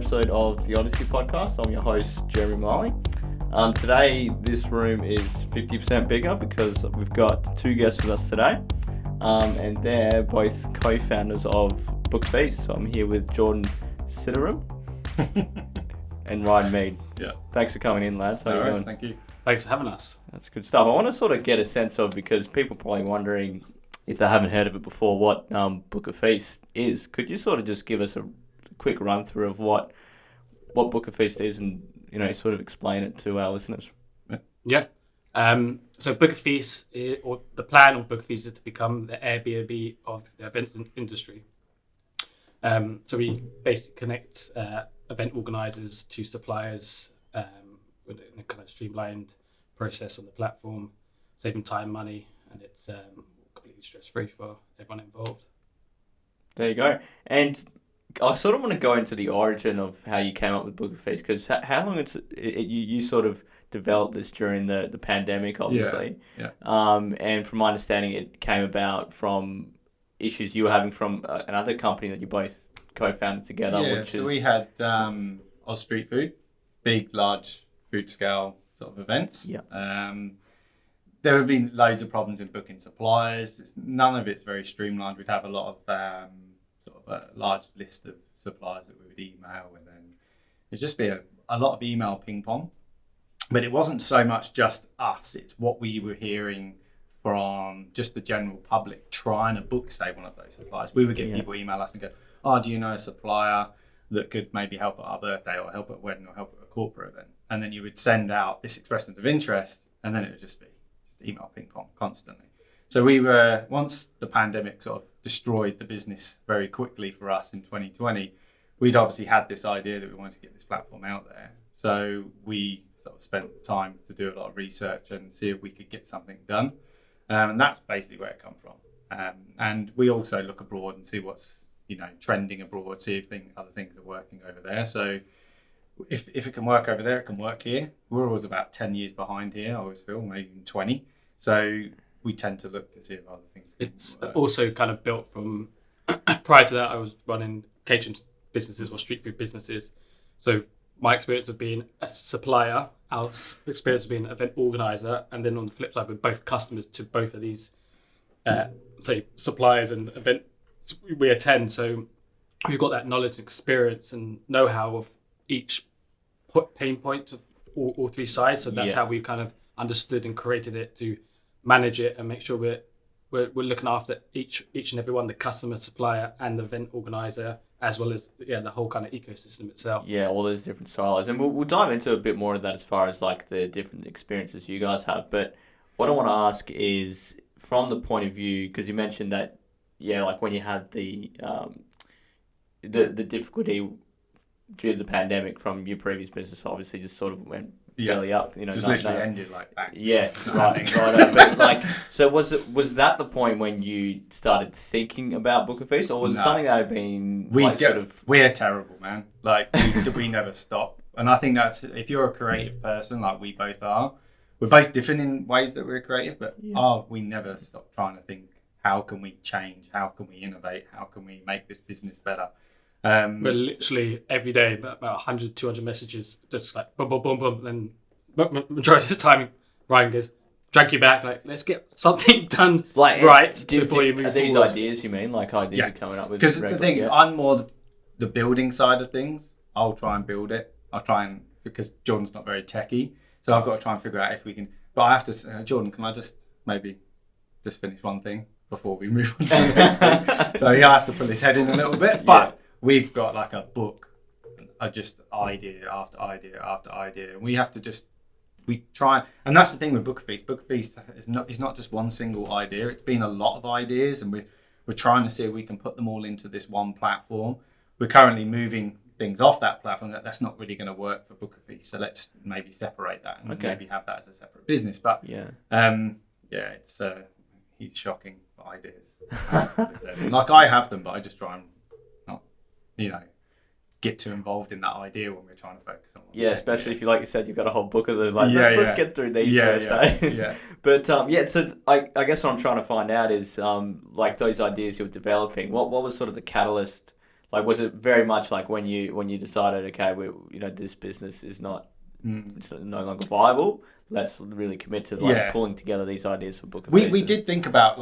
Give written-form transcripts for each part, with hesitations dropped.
episode of the Odyssey Podcast. I'm your host, Jeremy Marley. Today, this room is 50% bigger because we've got two guests with us today, and they're both co-founders of Book Feast. So I'm here with Jordan Sitaram and Ryan Mead. Yeah. Thanks for coming in, lads. How are you doing? Thank you. Thanks for having us. That's good stuff. I want to sort of get a sense of, because people are probably wondering, if they haven't heard of it before, what Book of Feast is. Could you sort of just give us a quick run through of what Book of Feast is, and sort of explain it to our listeners? Yeah. So Book of Feast, or the plan of Book of Feast, is to become the Airbnb of the events industry. So we basically connect event organisers to suppliers with a kind of streamlined process on the platform, saving time, money, and it's completely stress-free for everyone involved. There you go. And I sort of want to go into the origin of how you came up with Book of Feast, because how long you sort of developed this during the pandemic, obviously. Yeah. And from my understanding, it came about from issues you were having from another company that you both co-founded together. Yeah, so we had Oz Street Food, big, large food scale sort of events. Yeah. There have been loads of problems in booking suppliers. None of it's very streamlined. We'd have a lot of sort of a large list of suppliers that we would email, and then it'd just be a lot of email ping pong. But it wasn't so much just us. It's what we were hearing from just the general public trying to book, say, one of those suppliers. We would get people email us and go, "Oh, do you know a supplier that could maybe help at our birthday, or help at a wedding, or help at a corporate event?" And then you would send out this expression of interest, and then it would just be email ping pong constantly. So we were, once the pandemic sort of destroyed the business very quickly for us in 2020, we'd obviously had this idea that we wanted to get this platform out there. So we sort of spent the time to do a lot of research and see if we could get something done. And that's basically where it come from. And we also look abroad and see what's trending abroad, see if other things are working over there. So if it can work over there, it can work here. We're always about 10 years behind here, I always feel, maybe even 20. So we tend to look to see if other things can It's work. also kind of built from, prior to that, I was running catering businesses or street food businesses. So my experience of being a supplier, our experience of being an event organizer, and then on the flip side, we're both customers to both of these, say, suppliers and events we attend. So we've got that knowledge, experience, and know-how of each pain point of all three sides. So that's how we've kind of understood and created it to manage it and make sure we're looking after each and every one, the customer, supplier, and the event organizer, as well as the whole kind of ecosystem itself. Yeah, all those different silos. And we'll dive into a bit more of that as far as like the different experiences you guys have. But what I want to ask is, from the point of view, because you mentioned that, like when you had the difficulty due to the pandemic from your previous business, obviously just sort of went belly up. Just literally ended like that. Yeah, right. But so was that the point when you started thinking about Book of Feast, or was it something that had been We're terrible, man. Like we never stop, and I think that's, if you're a creative person like we both are, we're both different in ways that we're creative, but we never stop trying to think, how can we change? How can we innovate? How can we make this business better? We're literally every day about 100, 200 messages, just like boom, boom, boom, boom. And majority of the time, Ryan goes, drag you back, like, let's get something done before you move forward. These ideas, you mean? Like ideas you're coming up with? Because the thing, I'm more the building side of things. I'll try and build it. Because Jordan's not very techie, so I've got to try and figure out if we can. But I have to say, Jordan, can I just finish one thing before we move on to the next thing? So he'll have to pull his head in a little bit. But we've got like a book, just idea after idea after idea. And we have to we try. And that's the thing with Book of Feast. Book of Feast is not just one single idea. It's been a lot of ideas, and we're trying to see if we can put them all into this one platform. We're currently moving things off that platform. That's not really going to work for Book of Feast. So let's maybe separate that and maybe have that as a separate business. But it's he's shocking for ideas. Like, I have them, but I just try and not, get too involved in that idea when we're trying to focus on. Especially if you, like you said, you've got a whole book of them. Like, let's get through these first. But so I guess what I'm trying to find out is like those ideas you're developing. What was sort of the catalyst? Like, was it very much like when you decided, okay, this business is not, it's no longer viable. Let's really commit to pulling together these ideas for Book of Faces. We did think about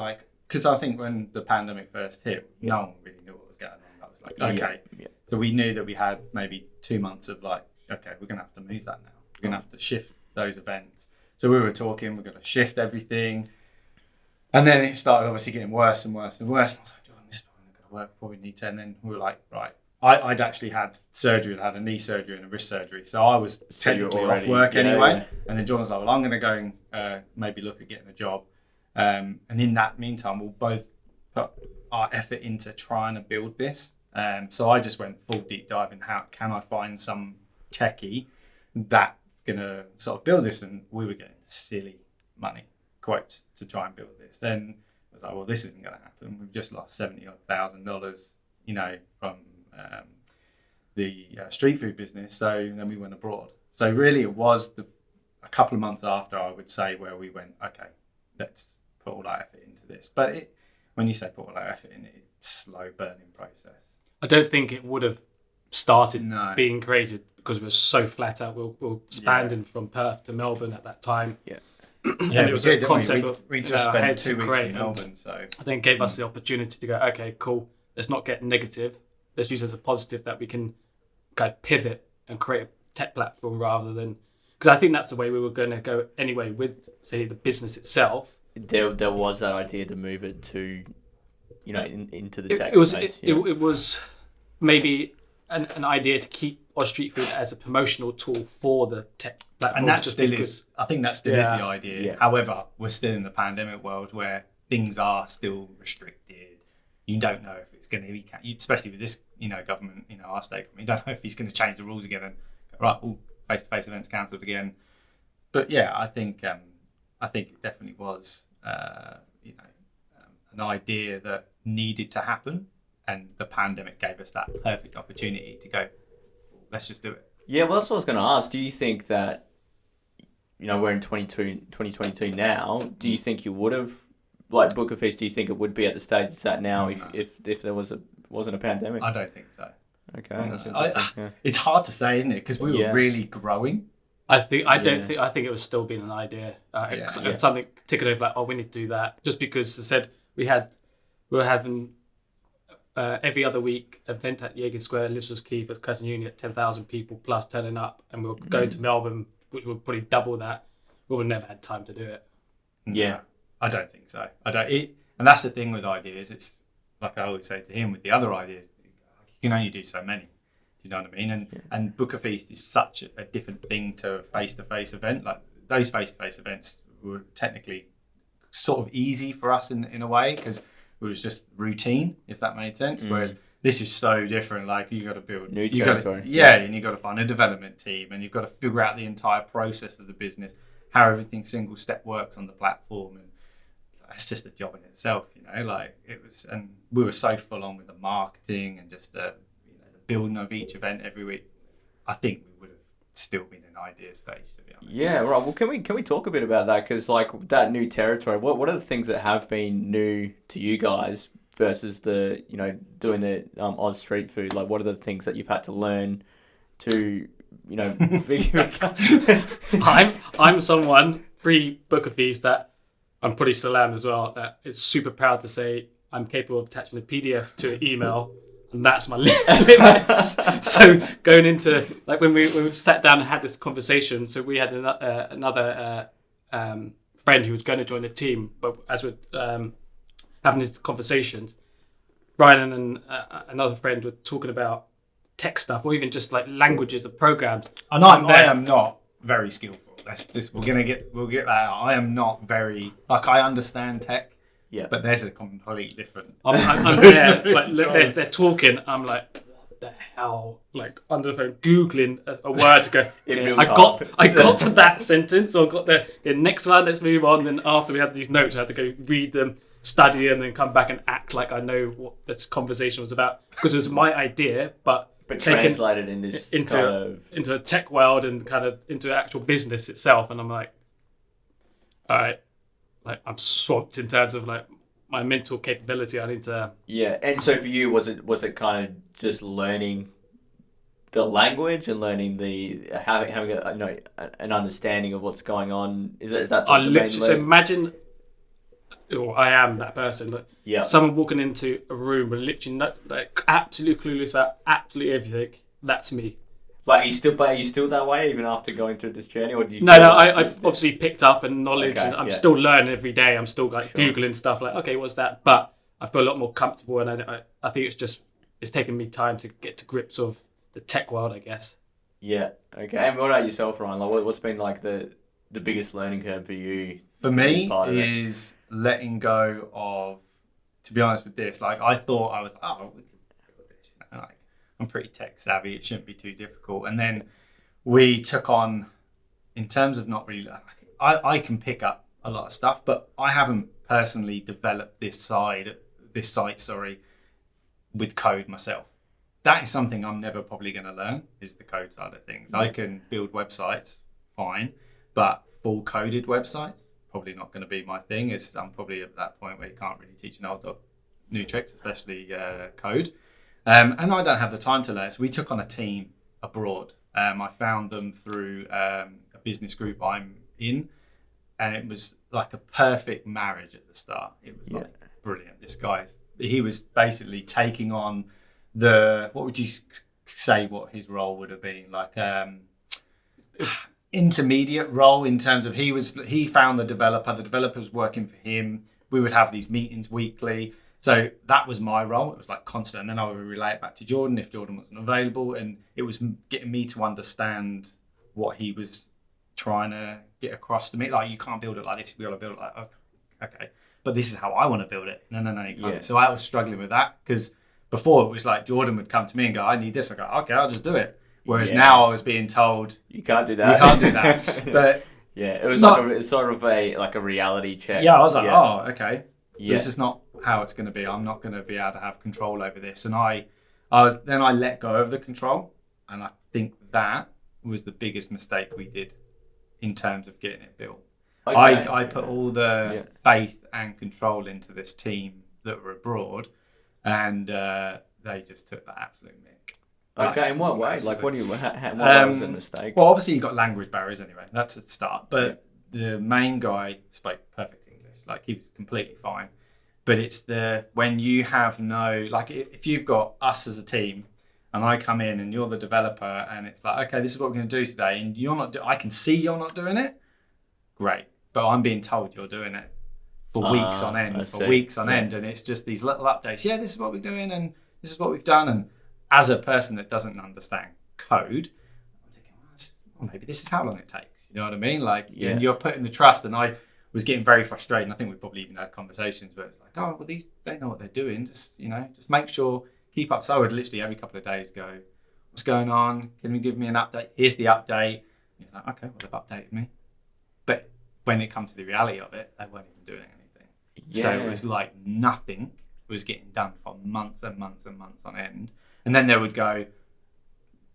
because I think when the pandemic first hit, no one really knew what was going on. I was like, okay. Yeah. So we knew that we had maybe 2 months of okay, we're going to have to move that now. We're going to have to shift those events. So we were talking, we're going to shift everything. And then it started obviously getting worse and worse and worse. And I was like, John, this is not going to work. Probably need to. And then we were like, right. I'd actually had surgery. I'd had a knee surgery and a wrist surgery. So I was technically off work anyway. Yeah. And then John was like, well, I'm going to go and maybe look at getting a job. And in that meantime, we'll both put our effort into trying to build this. So I just went full deep dive in how can I find some techie that's going to sort of build this. And we were getting silly money quotes to try and build this. Then I was like, well, this isn't going to happen. We've just lost $70,000, from the street food business. So then we went abroad. So really it was a couple of months after, I would say, where we went, okay, let's put all our effort into this. But when you say put all our effort in, it's a slow burning process. I don't think it would have started being created because we were so flat out. We were expanding from Perth to Melbourne at that time. Yeah. And it was a concept we just spent 2 weeks in Melbourne. So I think it gave us the opportunity to go, okay, cool. Let's not get negative. Let's use it as a positive that we can kind of pivot and create a tech platform rather than... Because I think that's the way we were going to go anyway with, say, the business itself. There was that idea to move it to, into the tech space. It was maybe an idea to keep Oz Street Food as a promotional tool for the tech platform. And that still is, I think that still is the idea. Yeah. However, we're still in the pandemic world where things are still restricted. You don't know if it's going to be, especially with this, government, our state government, you don't know if he's going to change the rules again and right, all face-to-face events cancelled again. But yeah, I think it definitely was, an idea that needed to happen, and the pandemic gave us that perfect opportunity to go, let's just do it. Yeah, well, that's what I was going to ask. Do you think that, we're in 2022 now, do you think you would have, like Book of Feast, do you think it would be at the stage it's at now if there wasn't a pandemic? I don't think so. Okay. It's hard to say, isn't it? Because we were really growing. I think it was still being an idea. Something ticking over like, we need to do that. Just because I said we were having every other week event at Yeager Square, Elizabeth Quay for Cousin Uni at 10,000 people plus turning up, and we were going to Melbourne, which would probably double that. We would have never had time to do it. Yeah, I don't think so. And that's the thing with ideas. It's like I always say to him with the other ideas, you can only do so many. Do you know what I mean? And Book of Feast is such a different thing to a face-to-face event. Like those face-to-face events were technically sort of easy for us in a way because it was just routine, if that made sense. Whereas this is so different. Like you got to build new territory. And you got to find a development team, and you've got to figure out the entire process of the business, how everything single step works on the platform, and that's just a job in itself. Like it was, and we were so full on with the marketing and just the building of each event every week. I think we would have still been in idea stage, to be honest. Yeah, right. Well, can we talk a bit about that? Because like that new territory, what are the things that have been new to you guys versus the doing the Oz Street Food? Like, what are the things that you've had to learn to I'm someone pre-Book of Feast that I'm pretty still am as well. That is super proud to say I'm capable of attaching a PDF to an email. And that's my limits. So going into like when we sat down and had this conversation, so we had another friend who was going to join the team, but as we're having these conversations, Brian and another friend were talking about tech stuff, or even just like languages of programs. And I am not very skillful. We'll get that out. I am not very I understand tech. Yeah, but there's a complete different. I'm there, like they're talking. I'm like, what the hell? Like on the phone, googling a word to go. I got to that sentence, so I got the next one. Let's move on. Then after we had these notes, I had to go read them, study, and then come back and act like I know what this conversation was about because it was my idea, but translated in this into a tech world and kind of into actual business itself. And I'm like, all right. Like I'm swamped in terms of like my mental capability. I need to. Yeah, and so for you, was it kind of just learning the language and learning having an understanding of what's going on? Is that I the main literally so imagine. Or I am that person. Like, yeah. Someone walking into a room with literally like absolutely clueless about absolutely everything. That's me. Like, are you still that way even after going through this journey, or do you? No. I've obviously picked up and knowledge, Okay, and I'm yeah. still learning every day. I'm still like Sure. googling stuff. Like, okay, what's that? But I feel a lot more comfortable, and I think it's taken me time to get to grips of the tech world, I guess. Yeah. Okay. And what about yourself, Ryan? Like, what's been like the biggest learning curve for you? For me, part of it? is letting go of, to be honest with this, like I thought I was, we can build this. You know, like, I'm pretty tech savvy. It shouldn't be too difficult. And then we took on, in terms of not really, I can pick up a lot of stuff, but I haven't personally developed this site, with code myself. That is something I'm never probably going to learn, is the code side of things. I can build websites, fine, but full coded websites, probably not going to be my thing. I'm probably at that point where you can't really teach an old dog new tricks, especially code. And I don't have the time to learn. So we took on a team abroad. I found them through a business group I'm in, and it was like a perfect marriage at the start. It was like brilliant. This guy, he was basically taking on what would you say what his role would have been? Like intermediate role, in terms of he found the developer's working for him. We would have these meetings weekly. So that was my role. It was like constant. And then I would relay it back to Jordan if Jordan wasn't available. And it was getting me to understand what he was trying to get across to me. Like, you can't build it like this. We got to build it like, okay. But this is how I want to build it. No, you can't. Yeah. So I was struggling with that, because before it was like Jordan would come to me and go, I need this. I go, okay, I'll just do it. Whereas now I was being told, you can't do that. You can't do that. But yeah, it was it's sort of a reality check. Yeah, I was like, oh, okay. So this is not how it's going to be. I'm not going to be able to have control over this. And I let go of the control. And I think that was the biggest mistake we did in terms of getting it built. Okay. I put all the faith and control into this team that were abroad, and they just took that absolute mick. Okay, in what way? Like, what was a mistake? Well, obviously you got language barriers anyway. That's a start. But the main guy spoke perfect English. Like, he was completely fine. But it's when you have if you've got us as a team, and I come in and you're the developer, and it's like, okay, this is what we're going to do today, and you're not. I can see you're not doing it. Great, but I'm being told you're doing it for weeks on end, and it's just these little updates. Yeah, this is what we're doing, and this is what we've done. And as a person that doesn't understand code, I'm thinking, maybe this is how long it takes. You know what I mean? Like, and you're putting the trust. And I was getting very frustrated. And I think we probably even had conversations where it's like, oh, well, they know what they're doing. Just make sure, keep up. So I would literally every couple of days go, what's going on? Can you give me an update? Here's the update. And you're like, okay, well, they've updated me. But when it comes to the reality of it, they weren't even doing anything. Yeah. So it was like nothing was getting done for months and months and months on end. And then they would go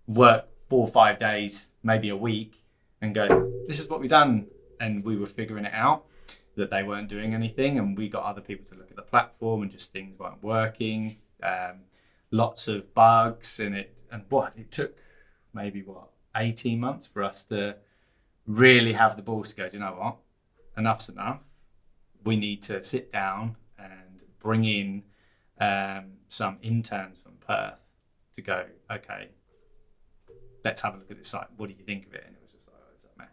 work 4 or 5 days, maybe a week, and go, this is what we've done. And we were figuring it out that they weren't doing anything. And we got other people to look at the platform, and just things weren't working. Lots of bugs in it. And it took maybe 18 months for us to really have the balls to go, do you know what? Enough's enough. We need to sit down and bring in some interns from Perth to go, okay, let's have a look at this site. What do you think of it? And it was just like, it's a mess.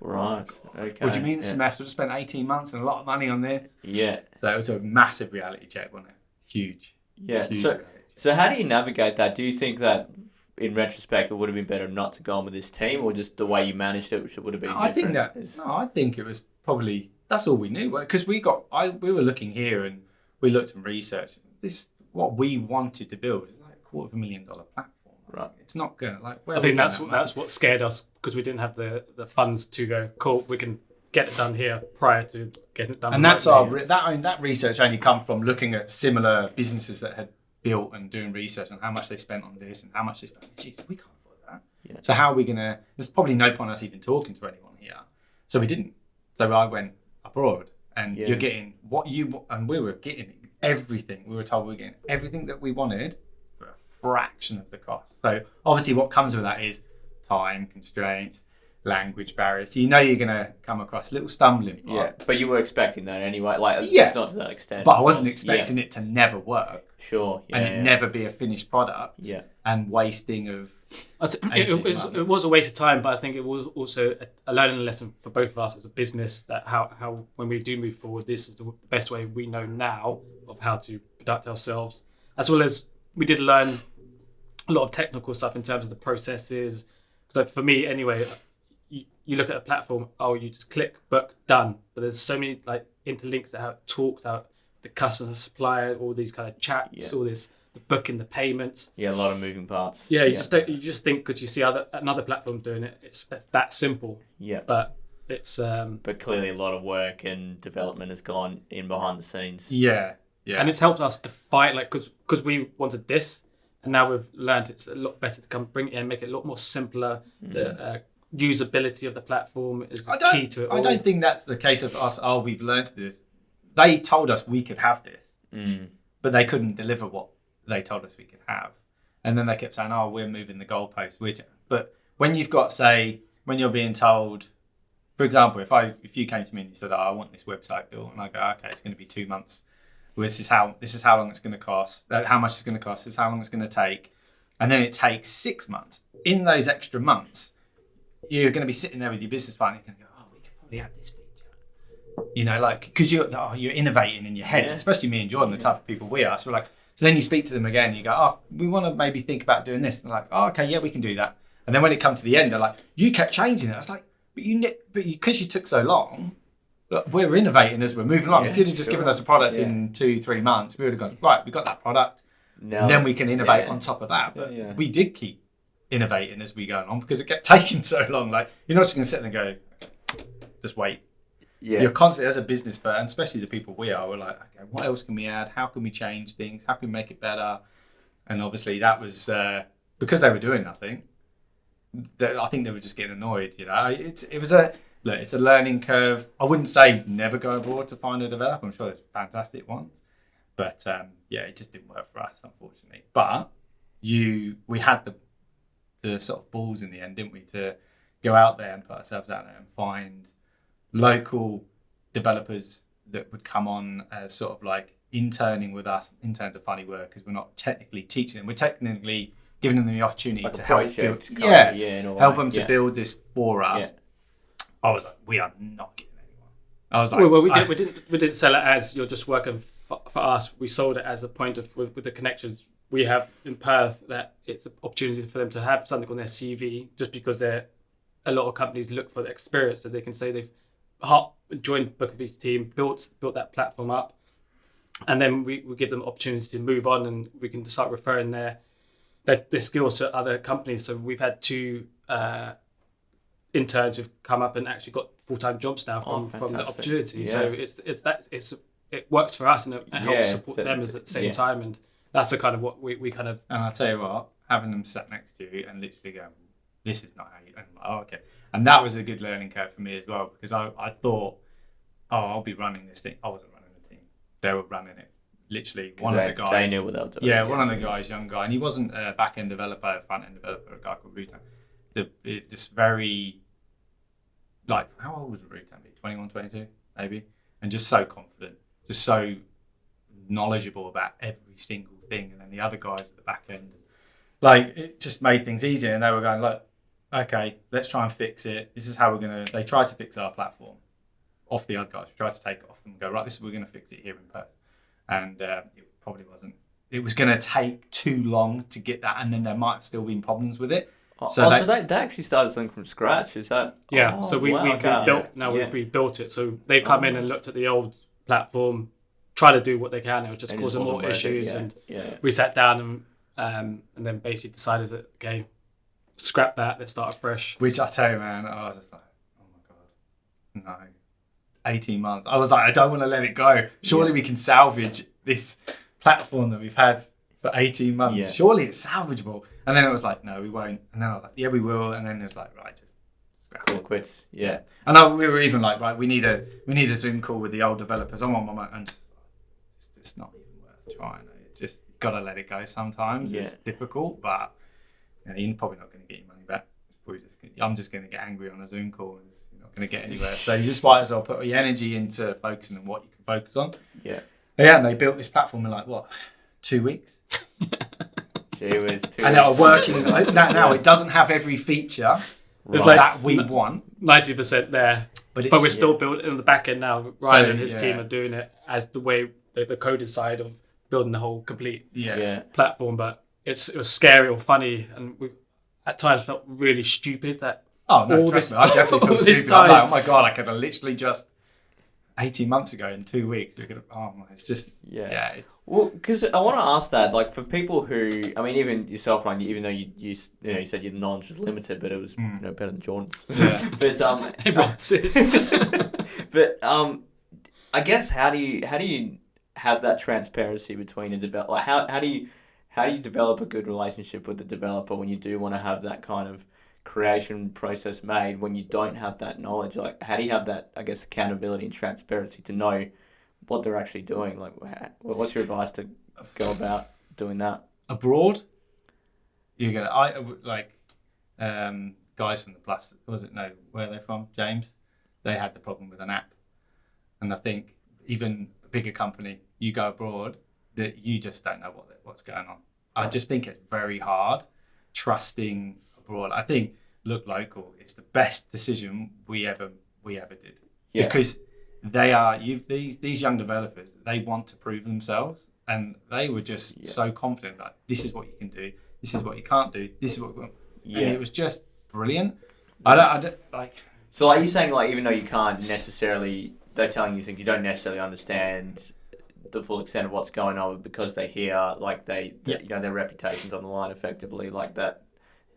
Right. Okay. What do you mean it's a mess? We just spent 18 months and a lot of money on this. Yeah. So it was a massive reality check, wasn't it? Huge. Yeah. Huge so how do you navigate that? Do you think that in retrospect it would have been better not to go on with this team, or just the way you managed it, which would have been different? I think it was probably, that's all we knew. Because we were looking here and we looked and researched. What we wanted to build is like $250,000 platform. Right. It's not going to I think that's what scared us, because we didn't have the funds to go, cool, we can get it done here prior to getting it done. And that's that research only come from looking at similar businesses that had built and doing research on how much they spent on this and how much they spent. Jeez, we can't afford that. Yeah. So how are we going to, there's probably no point us even talking to anyone here. So we didn't. So I went abroad and Yeah. you're getting what you and we were getting everything. We were told we were getting everything that we wanted for a fraction of the cost. So obviously, what comes with that is time constraints, language barriers. So you know you're going to come across little stumbling blocks. Yeah, but you were expecting that anyway. Like, Yeah. it's not to that extent. But I wasn't of course. expecting it to never work Sure. Yeah, and it never be a finished product. Yeah. And wasting of. It was a waste of time, but I think it was also a learning lesson for both of us as a business, that how when we do move forward, this is the best way we know now of how to conduct ourselves, as well as we did learn a lot of technical stuff in terms of the processes. So for me anyway, you look at a platform, you just click, book, done. But there's so many like interlinks that have talked out the customer, supplier, all these kind of chats, all this, the booking, the payments. Yeah, a lot of moving parts. Yeah, you just think because you see another platform doing it, it's that simple. Yeah. But it's But clearly a lot of work and development has gone in behind the scenes. Yeah. Yeah. and it's helped us to fight, like, because we wanted this, and now we've learned it's a lot better to bring it in, make it a lot more simpler. The usability of the platform is key to it all. I don't think that's the case of us. We've learned this. They told us we could have this, but they couldn't deliver what they told us we could have. And then they kept saying, we're moving the goalpost. But when you've got, say, when you're being told, for example, if you came to me and you said, I want this website built, and I go, okay, it's going to be 2 months. Well, this is how long it's going to cost, how much it's going to cost, this is how long it's going to take. And then it takes 6 months. In those extra months, you're going to be sitting there with your business partner, you're going to go, we could probably add this feature. You know, like, because you're innovating in your head, especially me and Jordan, the type of people we are. So we're like, so then you speak to them again, you go, we want to maybe think about doing this. And they're like, okay, yeah, we can do that. And then when it comes to the end, they're like, you kept changing it. I was like, because you took so long, look, we're innovating as we're moving along. If you'd have just given us a product in 2-3 months, we would have gone, right, we got that product. No. Then we can innovate on top of that. But we did keep innovating as we go on because it kept taking so long. Like, you're not just going to sit there and go, just wait. Yeah. You're constantly, as a business person, especially the people we are, we're like, okay, what else can we add? How can we change things? How can we make it better? And obviously that was because they were doing nothing. I think they were just getting annoyed. You know, it's a learning curve. I wouldn't say never go abroad to find a developer. I'm sure there's fantastic ones, but it just didn't work for us, unfortunately. But we had the sort of balls in the end, didn't we, to go out there and put ourselves out there and find local developers that would come on as sort of like interning with us in terms of funny work, because we're not technically teaching them. We're technically giving them the opportunity to help build, help them to build this for us. Yeah. I was like, we are not getting anyone. I was like, well, we didn't sell it as you're just working for us. We sold it as a point of with the connections we have in Perth, that it's an opportunity for them to have something on their CV, just because a lot of companies look for the experience, so they can say they've joined Bookerbee's team, built that platform up, and then we give them opportunity to move on, and we can start referring their skills to other companies. So we've had 2 interns who've come up and actually got full-time jobs now from the opportunity. So it works for us, and it helps support them at the same time, and that's the kind of what we kind of. And I'll tell you what, having them sat next to you and literally going, this is not how you. And I'm like, okay. And that was a good learning curve for me as well, because I thought, I'll be running this thing. I wasn't running the team. They were running it. Literally, one of the guys. They knew what they were doing. One of the guys, young guy, and he wasn't a back-end developer, a front-end developer, a guy called Rutan. Just very, like, how old was Rutan? 21, 22, maybe? And just so confident, just so knowledgeable about every single thing. And then the other guys at the back end, like, it just made things easier. And they were going, look, okay, let's try and fix it. This is how we're going to... They tried to fix our platform off the other guys. We tried to take it off them and go, right, we're going to fix it here in Perth. And it probably wasn't... It was going to take too long to get that, and then there might have still been problems with it. So they actually started something from scratch, is that... Yeah, so we've rebuilt it. So they've come in and looked at the old platform, try to do what they can. It was just causing more issues, and we sat down and then basically decided that, okay, scrap that, let's start afresh. Which I tell you, man, I was just like, oh my God, no. 18 months. I was like, I don't want to let it go. Surely we can salvage this platform that we've had for 18 months. Surely it's salvageable. And then it was like, no, we won't. And then I was like, yeah, we will. And then it was like, right, just Call it quits. Yeah. And we were even like, right, we need a Zoom call with the old developers. I'm on my mind, and it's just not even worth trying. It's just gotta let it go. Sometimes it's difficult, but you're probably not going to get your money back. I'm just going to get angry on a Zoom call, and you're not going to get anywhere. So you just might as well put all your energy into focusing on what you can focus on. Yeah. And they built this platform in 2 weeks. Gee whiz, 2 weeks. And they are working. Now it doesn't have every feature that we want. 90% there, but we're still building in the back end now. Ryan and his team are doing it as the way the coded side of building the whole complete platform. But it was scary or funny, and we at times felt really stupid that. Oh no, trust me, I definitely feel stupid. I'm like, oh my god, I could have literally just 18 months ago in 2 weeks. It's just Well, because I want to ask that, like, for people who, I mean, even yourself, Ryan, even though you said your knowledge was limited, but it was better than Jordan's. Yeah. But everyone says. But I guess how do you have that transparency between a developer? Like, how do you develop a good relationship with the developer when you do want to have that kind of creation process made when you don't have that knowledge? Like, how do you have that, I guess, accountability and transparency to know what they're actually doing? Like, what's your advice to go about doing that? Abroad, you're gonna guys from the Plus. Where are they from? James. They had the problem with an app, and I think even a bigger company, you go abroad, that you just don't know what's going on. I just think it's very hard trusting abroad. I think look local. It's the best decision we ever did because they are these young developers. They want to prove themselves, and they were just so confident that this is what you can do, this is what you can't do, this is what we want. And it was just brilliant. I don't like. So, like, you're saying, like, even though you can't necessarily, they're telling you things you don't necessarily understand the full extent of what's going on, because they hear, like, their reputation's on the line effectively, like that.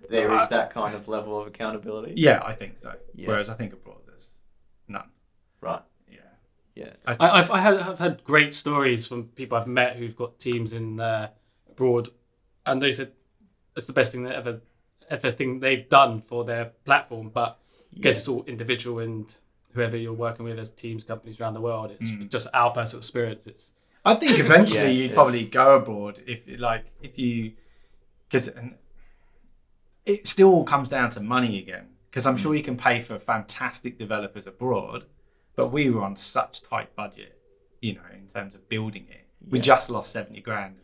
There is that kind of level of accountability. Yeah, I think so. Yeah. Whereas I think abroad there's none. Right. Yeah. I've had great stories from people I've met who've got teams in abroad, and they said it's the best thing everything they've done for their platform. But I guess it's all individual, and whoever you're working with as teams, companies around the world, it's just our personal experience. I think eventually you'd probably go abroad because it still all comes down to money again. Because I'm sure you can pay for fantastic developers abroad, but we were on such tight budget, in terms of building it. We just lost 70 grand.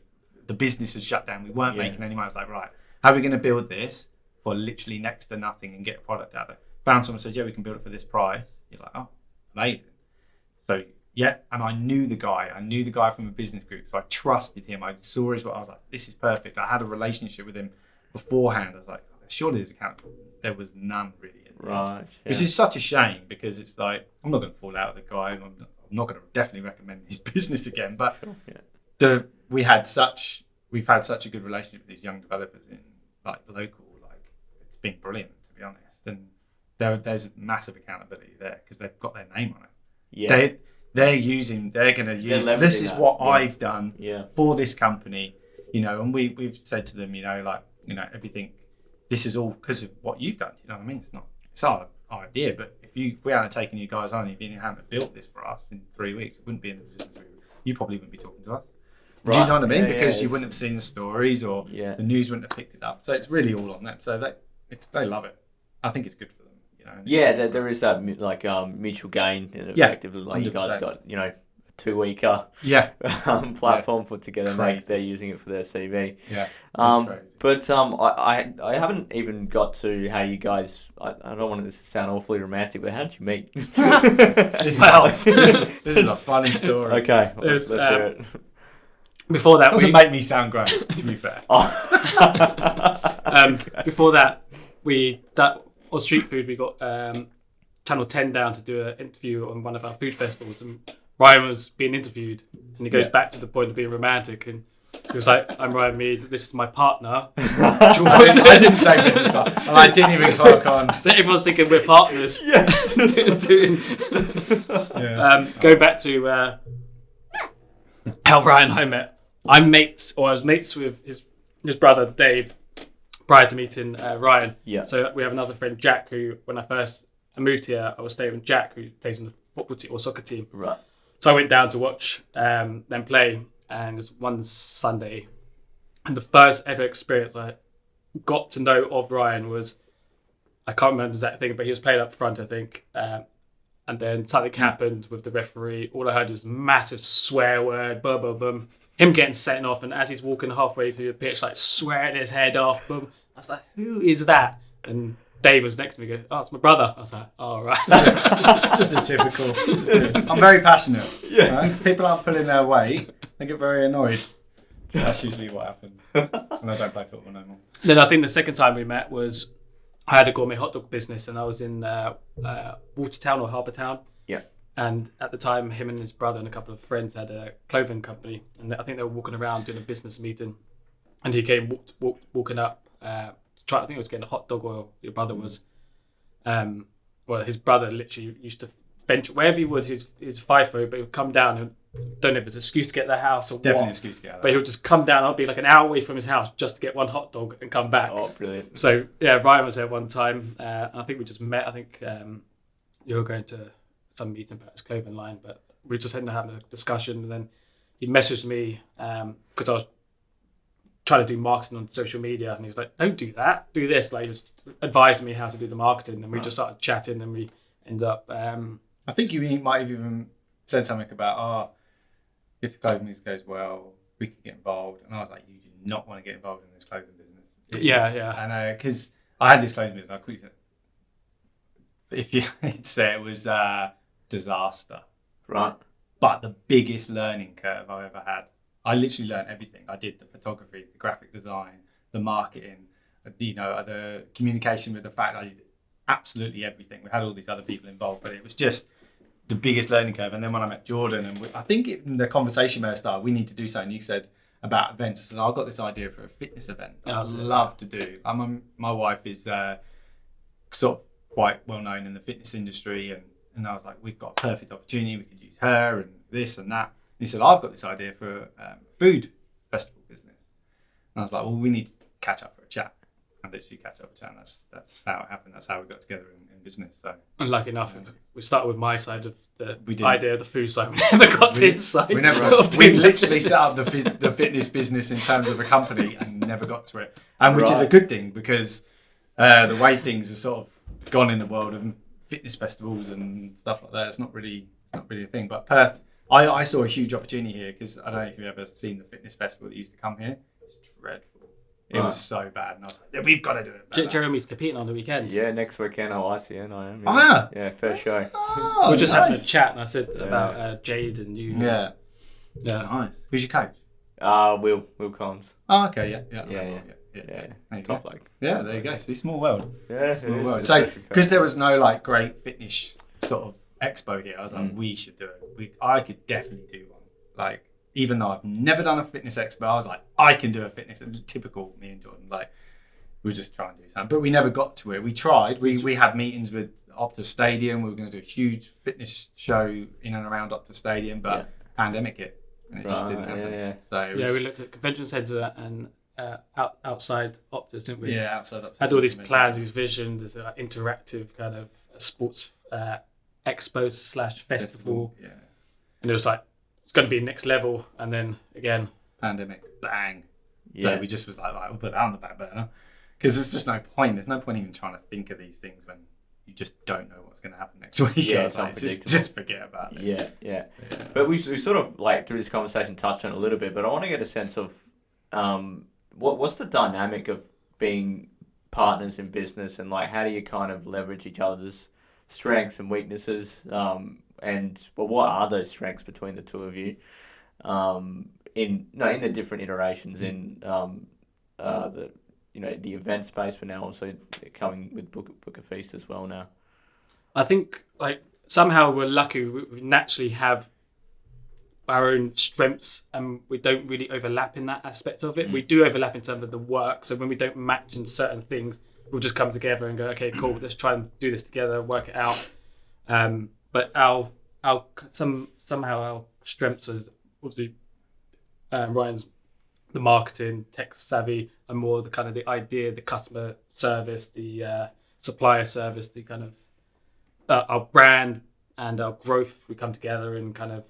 The business has shut down. We weren't making any money. It's like, right, how are we going to build this for literally next to nothing and get a product out of it? Found someone who says, we can build it for this price. You're like, oh, amazing. So, and I knew the guy. I knew the guy from a business group, so I trusted him. I saw his work. I was like, this is perfect. I had a relationship with him beforehand. I was like, surely there's account. There was none really. Right. Which is such a shame, because it's like, I'm not going to fall out with the guy. I'm not going to definitely recommend his business again. But we've had such a good relationship with these young developers in local. It's been brilliant, to be honest. And there's massive accountability there because they've got their name on it. Yeah. They're going to use. This is what I've done for this company. And we've said to them, everything. This is all because of what you've done. You know what I mean? It's our idea, but if we hadn't taken you guys on, if you hadn't built this for us in 3 weeks, it wouldn't be in the positions you probably wouldn't be talking to us. Right. Do you know what I mean? Because you wouldn't have seen the stories, or the news wouldn't have picked it up. So it's really all on them. So they love it. I think it's good for them. There is that mutual gain. Effectively, 100%. You guys got a 2-week platform put together. And they're using it for their CV. Yeah. But I haven't even got to how you guys. I don't want this to sound awfully romantic, but how did you meet? This is a funny story. Okay, let's hear it. Before that, doesn't make me sound great, to be fair. Before that, on Street Food, we got Channel 10 down to do an interview on one of our food festivals, and Ryan was being interviewed, and he goes back to the point of being romantic, and he was like, "I'm Ryan Mead. This is my partner." I didn't say business partner, and I didn't even clock on. So everyone's thinking we're partners. Go back to how Ryan and I met. I was mates with his brother Dave prior to meeting Ryan. Yeah. So we have another friend, Jack, who when I first moved here, I was staying with Jack, who plays in the football team or soccer team. Right. So I went down to watch them play, and it was one Sunday, and the first ever experience I got to know of Ryan was, I can't remember the exact thing, but he was playing up front, I think. And then something happened with the referee. All I heard was massive swear word, boom, boom, boom. Him getting sent off, and as he's walking halfway through the pitch, like swearing his head off, boom. I was like, who is that? And Dave was next to me, go, oh, it's my brother. I was like, oh, right. just a typical. I'm very passionate. Yeah. Right? If people aren't pulling their weight, they get very annoyed. So that's usually what happens. And I don't play football no more. Then I think the second time we met was, I had a gourmet hot dog business, and I was in Watertown or Harbour Town. Yeah. And at the time, him and his brother and a couple of friends had a clothing company, and I think they were walking around doing a business meeting, and he came walking up. I think he was getting a hot dog, or your brother was. Well, his brother literally used to bench wherever he would. He's FIFO, but he would come down and don't know if it's an excuse to get to the house or It's definitely what. an excuse to get out. But he would just come down. I'd be like an hour away from his house just to get one hot dog and come back. Oh, brilliant. So yeah, Ryan was there one time, and I think we just met. I think you were going to some meeting about his clothing line, but we just ended up having a discussion, and then he messaged me because I was trying to do marketing on social media, and he was like, "Don't do that, do this." Like he was advising me how to do the marketing, and we just started chatting, and we ended up. I think you might have even said something about, if the clothing business goes well, we could get involved. And I was like, you do not want to get involved in this clothing business. Yeah. I know, because I had this clothing business. I quickly said, if you'd say it was a disaster. Right. But the biggest learning curve I ever had. I literally learned everything. I did the photography, the graphic design, the marketing, the communication with the fact I did absolutely everything. We had all these other people involved, but it was just the biggest learning curve. And then when I met Jordan, and I think in the conversation may have started, we need to do something. You said about events. I said, I've got this idea for a fitness event I'd love to do. My wife is sort of quite well known in the fitness industry, and I was like, we've got a perfect opportunity. We could use her and this and that. And he said, I've got this idea for a food festival business. And I was like, well, we need to catch up for a chat. And literally catch up for a chat. That's how it happened. That's how we got together in business. So, and lucky enough, we started with my side of the didn't. idea of the food side. We never got to his side. We never got to, we literally set up the fitness business in terms of a company and never got to it. And which is a good thing, because the way things are sort of gone in the world of fitness festivals and stuff like that, it's not really a thing. But Perth, I saw a huge opportunity here, because I don't know if you've ever seen the fitness festival that used to come here. It's dreadful. It was so bad, and I was like, we've got to do it better. Jeremy's competing on the weekend. Yeah, next weekend at ICN I am. Oh, Yeah, first show. Oh, we were just having a nice. chat, and I said about Jade and you. Yeah. Yeah. Nice. Who's your coach? Will Collins. Oh, okay, yeah. Yeah. There you Top go. bloke. Yeah, there you go. See, small world. Yeah, Small world. So, because there was no great fitness sort of expo here, I was like, we should do it. I could definitely do one. Even though I've never done a fitness expo, I was like, I can do a fitness. Typical me and Jordan. We were just trying to do something, but we never got to it. We tried. We had meetings with Optus Stadium. We were going to do a huge fitness show in and around Optus Stadium, but pandemic hit, and it just didn't happen. Yeah. So we looked at convention centre and outside Optus, didn't we? Yeah, outside Optus. Had all these plans, these visions, this interactive kind of sports expo / festival. Yeah. And it was like, it's going to be next level, and then again, pandemic, bang. Yeah. So we just was like, we'll put that on the back burner, because there's just no point. There's no point even trying to think of these things when you just don't know what's going to happen next week. Yeah, it's just forget about it. Yeah. So, But we sort of through this conversation touched on it a little bit, but I want to get a sense of what's the dynamic of being partners in business, and how do you kind of leverage each other's strengths and weaknesses, and what are those strengths between the two of you in the different iterations in the event space, but now also coming with Book a Feast as well now. I think somehow we're lucky. We naturally have our own strengths, and we don't really overlap in that aspect of it. We do overlap in terms of the work. So when we don't match in certain things, we'll just come together and go, okay, cool, let's try and do this together, work it out. But somehow our strengths are obviously Ryan's the marketing, tech savvy, and more the kind of the idea, the customer service, the supplier service, the kind of our brand and our growth. We come together and kind of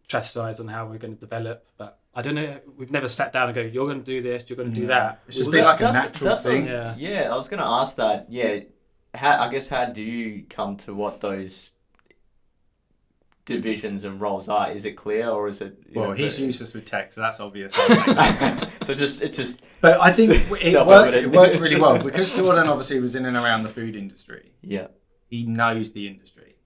strategize on how we're going to develop. But I don't know. We've never sat down and go, "You're going to do this. You're going to do that." It's just been like a natural thing. Yeah, I was going to ask that. Yeah, how do you come to what those divisions and roles are? Is it clear, or is it? Well, he's useless with tech, so that's obvious. So it's just. But I think it worked. It worked really well because Jordan obviously was in and around the food industry. Yeah. He knows the industry.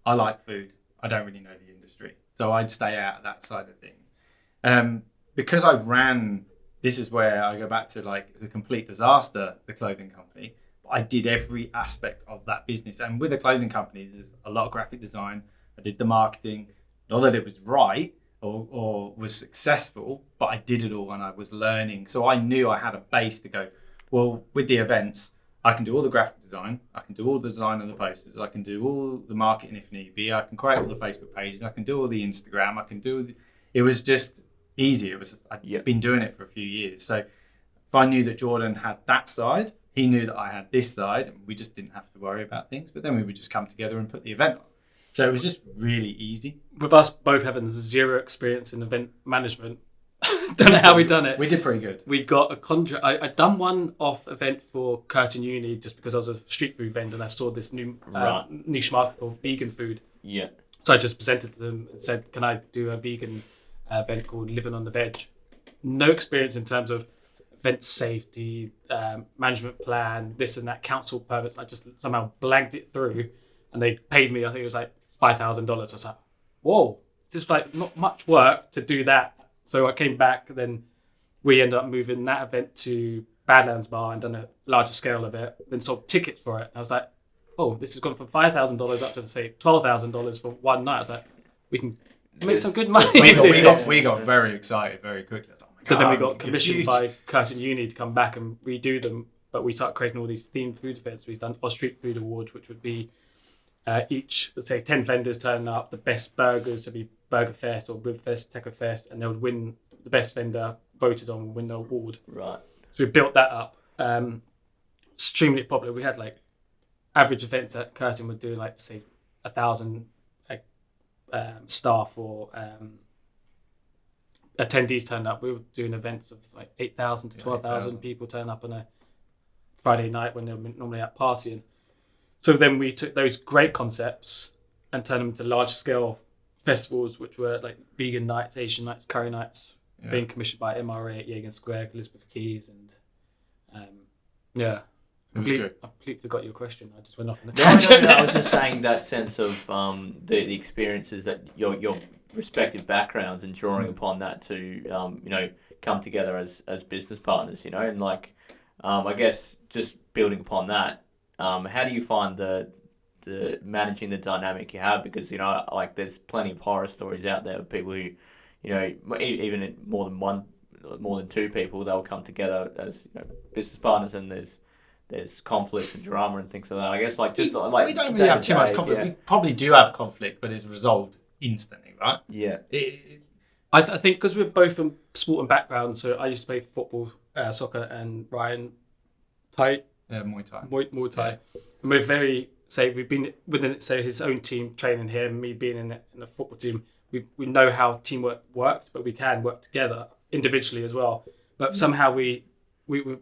I like food. I don't really know the industry, so I'd stay out of that side of things. Because I ran. This is where I go back to like it was a complete disaster. The clothing company. But I did every aspect of that business, and with a clothing company, there's a lot of graphic design. I did the marketing. Not that it was right or was successful, but I did it all and I was learning. So I knew I had a base to go, well, with the events, I can do all the graphic design. I can do all the design of the posters. I can do all the marketing if need be. I can create all the Facebook pages. I can do all the Instagram. I can do... It was just easy. I'd been doing it for a few years. So if I knew that Jordan had that side, he knew that I had this side, and we just didn't have to worry about things. But then we would just come together and put the event on. So it was just really easy. With us both having zero experience in event management, don't know how we done it. We did pretty good. We got a contract. I'd done one off event for Curtin Uni just because I was a street food vendor and I saw this new niche market for vegan food. Yeah. So I just presented to them and said, can I do a vegan event called Living on the Veg? No experience in terms of event safety, management plan, this and that, council permits. I just somehow blanked it through and they paid me, I think it was like $5,000. I was like, whoa, just like not much work to do that. So I came back, then we ended up moving that event to Badlands Bar and done a larger scale of it, then sold tickets for it. I was like, oh, this has gone from $5,000 up to say $12,000 for one night. I was like, we can make some good money. We got very excited very quickly. Like, so then we got commissioned by Curtin Uni to come back and redo them, but we started creating all these themed food events. We've done our Street Food Awards, which would be each, let's say, 10 vendors turning up. The best burgers would be Burger Fest or Rib Fest, Teco Fest, and they would win. The best vendor voted on would win the award. Right. So we built that up. Extremely popular. We had like average events at Curtin would do like say 1,000 staff or attendees turned up. We were doing events of like 8,000 to 12,000 people turn up on a Friday night when they were normally out partying. So then we took those great concepts and turned them into large scale festivals, which were like vegan nights, Asian nights, curry nights, being commissioned by MRA at Yegan Square, Elizabeth Keys, and it was good. I completely forgot your question. I just went off on a tangent. No, I was just saying that sense of the experiences that your respective backgrounds and drawing upon that to come together as business partners, and like I guess just building upon that. How do you find the managing the dynamic you have? Because like there's plenty of horror stories out there of people who, even in more than two people, they'll come together as business partners, and there's conflict and drama and things like that. I guess like just like we don't really have too much conflict. We probably do have conflict, but it's resolved instantly, right? Yeah. I think because we're both from sporting backgrounds, so I used to play football, soccer, and Ryan Thai. Muay Thai. Muay Thai. And we're very, we've been within his own team training here, me being in the football team, we know how teamwork works, but we can work together individually as well. But somehow we've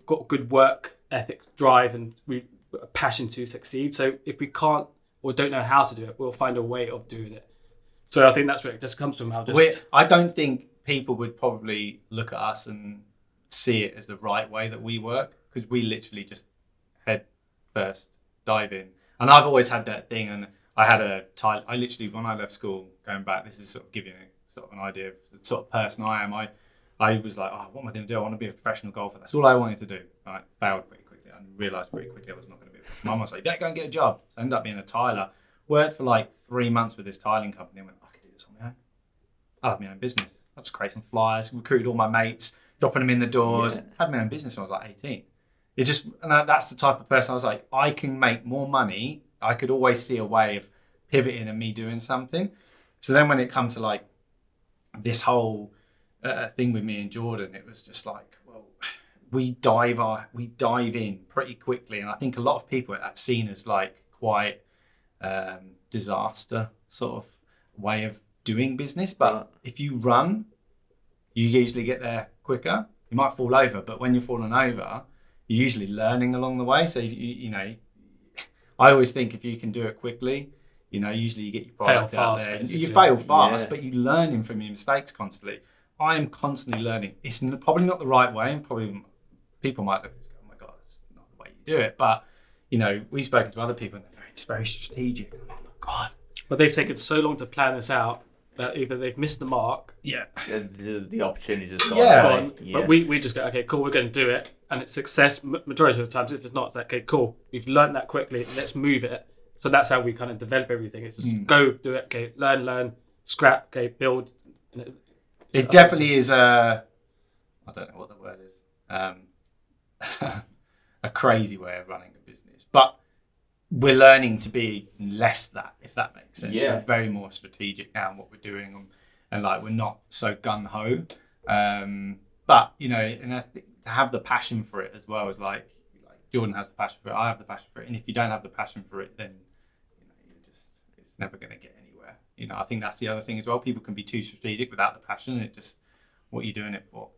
got good work ethic, drive, and we a passion to succeed. So if we can't or don't know how to do it, we'll find a way of doing it. So I think that's where it just comes from. I don't think people would probably look at us and see it as the right way that we work, because we literally just head first, dive in. And I've always had that thing, and I literally, when I left school, going back, this is sort of giving a sort of an idea of the sort of person I am. I was like, what am I going to do? I want to be a professional golfer. That's all I wanted to do. I failed pretty quickly. I realised pretty quickly I was not going to be. Mum was like, you better go and get a job. So I ended up being a tiler. Worked for like 3 months with this tiling company and went, I could do this on my own. I'll have my own business. I'll just create some flyers, recruited all my mates, dropping them in the doors. Had my own business when I was like 18. That's the type of person I was like, I can make more money. I could always see a way of pivoting and me doing something. So then when it comes to like this whole thing with me and Jordan. It was just like, well, we dive in pretty quickly, and I think a lot of people are seen as like quite disaster sort of way of doing business. But if you run, you usually get there quicker. You might fall over, but when you're falling over, you're usually learning along the way. So you know, I always think if you can do it quickly, you know, usually you get your product out there. You fail fast, but you learn from your mistakes constantly. I am constantly learning. It's probably not the right way, and probably people might look at this and go, oh my God, that's not the way you do it. But, you know, we've spoken to other people and it's very strategic. Oh my God. But they've taken so long to plan this out that either they've missed the mark. Yeah. The opportunities just gone. Yeah. But we just go, okay, cool, we're going to do it. And it's success. Majority of the times, if it's not, it's like, okay, cool, we've learned that quickly. Let's move it. So that's how we kind of develop everything. It's just go do it. Okay, learn, scrap. Okay, build. It definitely is I don't know what the word is. A crazy way of running a business, but we're learning to be less that, if that makes sense. Yeah. We're very more strategic now in what we're doing, and like we're not so gun ho. But you know, and I think to have the passion for it as well is like Jordan has the passion for it. I have the passion for it, and if you don't have the passion for it, then you know it's never going to get anywhere. You know, I think that's the other thing as well. People can be too strategic without the passion. It just what you're doing it for.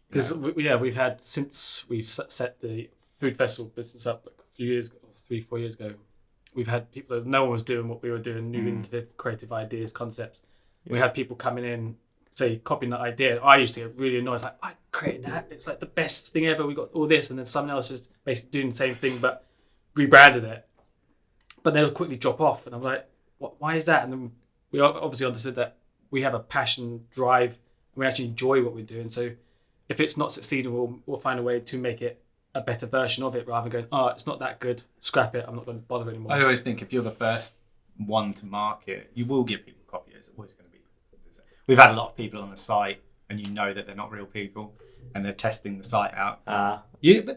Because we've had, since we set the food festival business up like a few years ago, 3-4 years ago, we've had people, no one was doing what we were doing, new innovative, creative ideas, concepts. Yeah. We had people coming in, say, copying that idea. I used to get really annoyed, like, I created that. It's like the best thing ever. We got all this, and then someone else is basically doing the same thing but rebranded it. But they'll quickly drop off, and I'm like, why is that? And then we obviously understood that we have a passion, drive, and we actually enjoy what we're doing. So if it's not succeeding, we'll find a way to make it a better version of it, rather than going, oh, it's not that good, scrap it, I'm not going to bother anymore. I always think if you're the first one to market, you will give people copy. It's always going to be. We've had a lot of people on the site, and you know that they're not real people, and they're testing the site out. But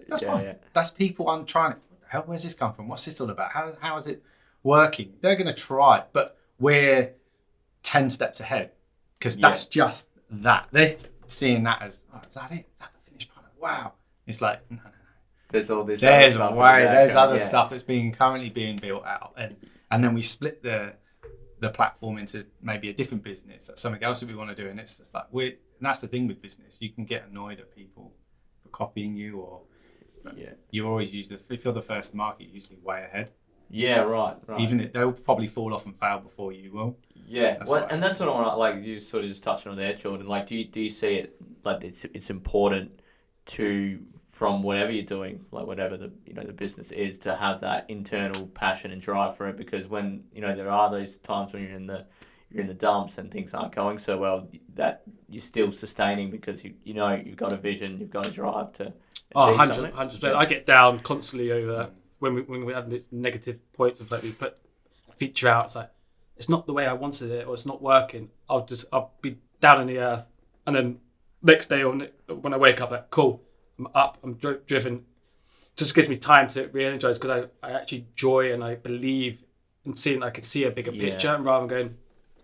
that's fine. Yeah. That's people. I'm trying to. What the hell? Where's this come from? What's this all about? How is it working? They're going to try it, but we're 10 steps ahead because that's just that. They're seeing that as, oh, is that it? Is that the finished product? Wow. It's like, no. There's all this. There's other stuff that's currently being built out, and then we split the platform into maybe a different business. That's something else that we want to do, and it's just like and that's the thing with business. You can get annoyed at people for copying you, or you always if you're the first to market, you're usually way ahead. Yeah, right. Even they'll probably fall off and fail before you will. Yeah, and that's sort of like you sort of just touched on there, Jordan. Like, do you see it like it's important to, from whatever you're doing, like whatever the business is, to have that internal passion and drive for it, because when there are those times when you're in the dumps and things aren't going so well, that you're still sustaining because you've got a vision, you've got a drive to achieve something. 100%. I get down constantly over when we have these negative points of like we put a feature out, it's like it's not the way I wanted it, or it's not working. I'll be down in the earth, and then next day when I wake up, like, cool, I'm up, I'm driven. Just gives me time to re-energize, because I actually enjoy and I believe in seeing, I can see a bigger picture, and rather than going,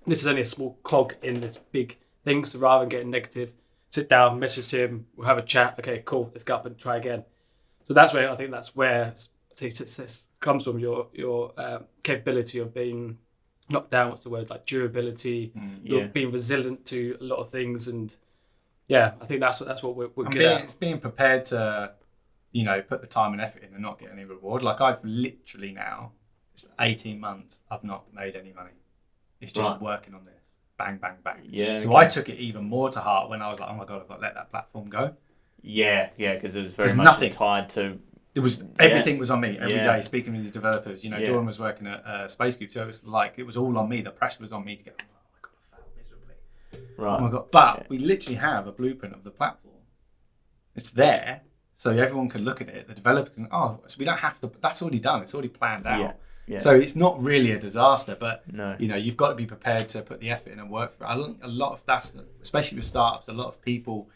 this is only a small cog in this big thing. So rather than getting negative, sit down, message him, we'll have a chat. Okay, cool, let's go up and try again. So that's where success comes from, your capability of being knocked down. What's the word? Like durability, being resilient to a lot of things, and I think that's what we're good at. It's being prepared to, put the time and effort in and not get any reward. Like I've literally now, it's 18 months, I've not made any money. It's just working on this. Bang, bang, bang. Yeah. So I took it even more to heart when I was like, oh my God, I've got to let that platform go. Yeah, because it was very much tied to... Everything was on me every day, speaking with these developers. Jordan was working at Space Cube, so it was all on me. The pressure was on me to get, oh my God, I failed miserably. Right. Oh my God. But we literally have a blueprint of the platform. It's there, so everyone can look at it. The developers can, so we don't have to, that's already done. It's already planned out. Yeah. So it's not really a disaster, but you've got to be prepared to put the effort in and work for it. I think a lot of that's, especially with startups, a lot of people,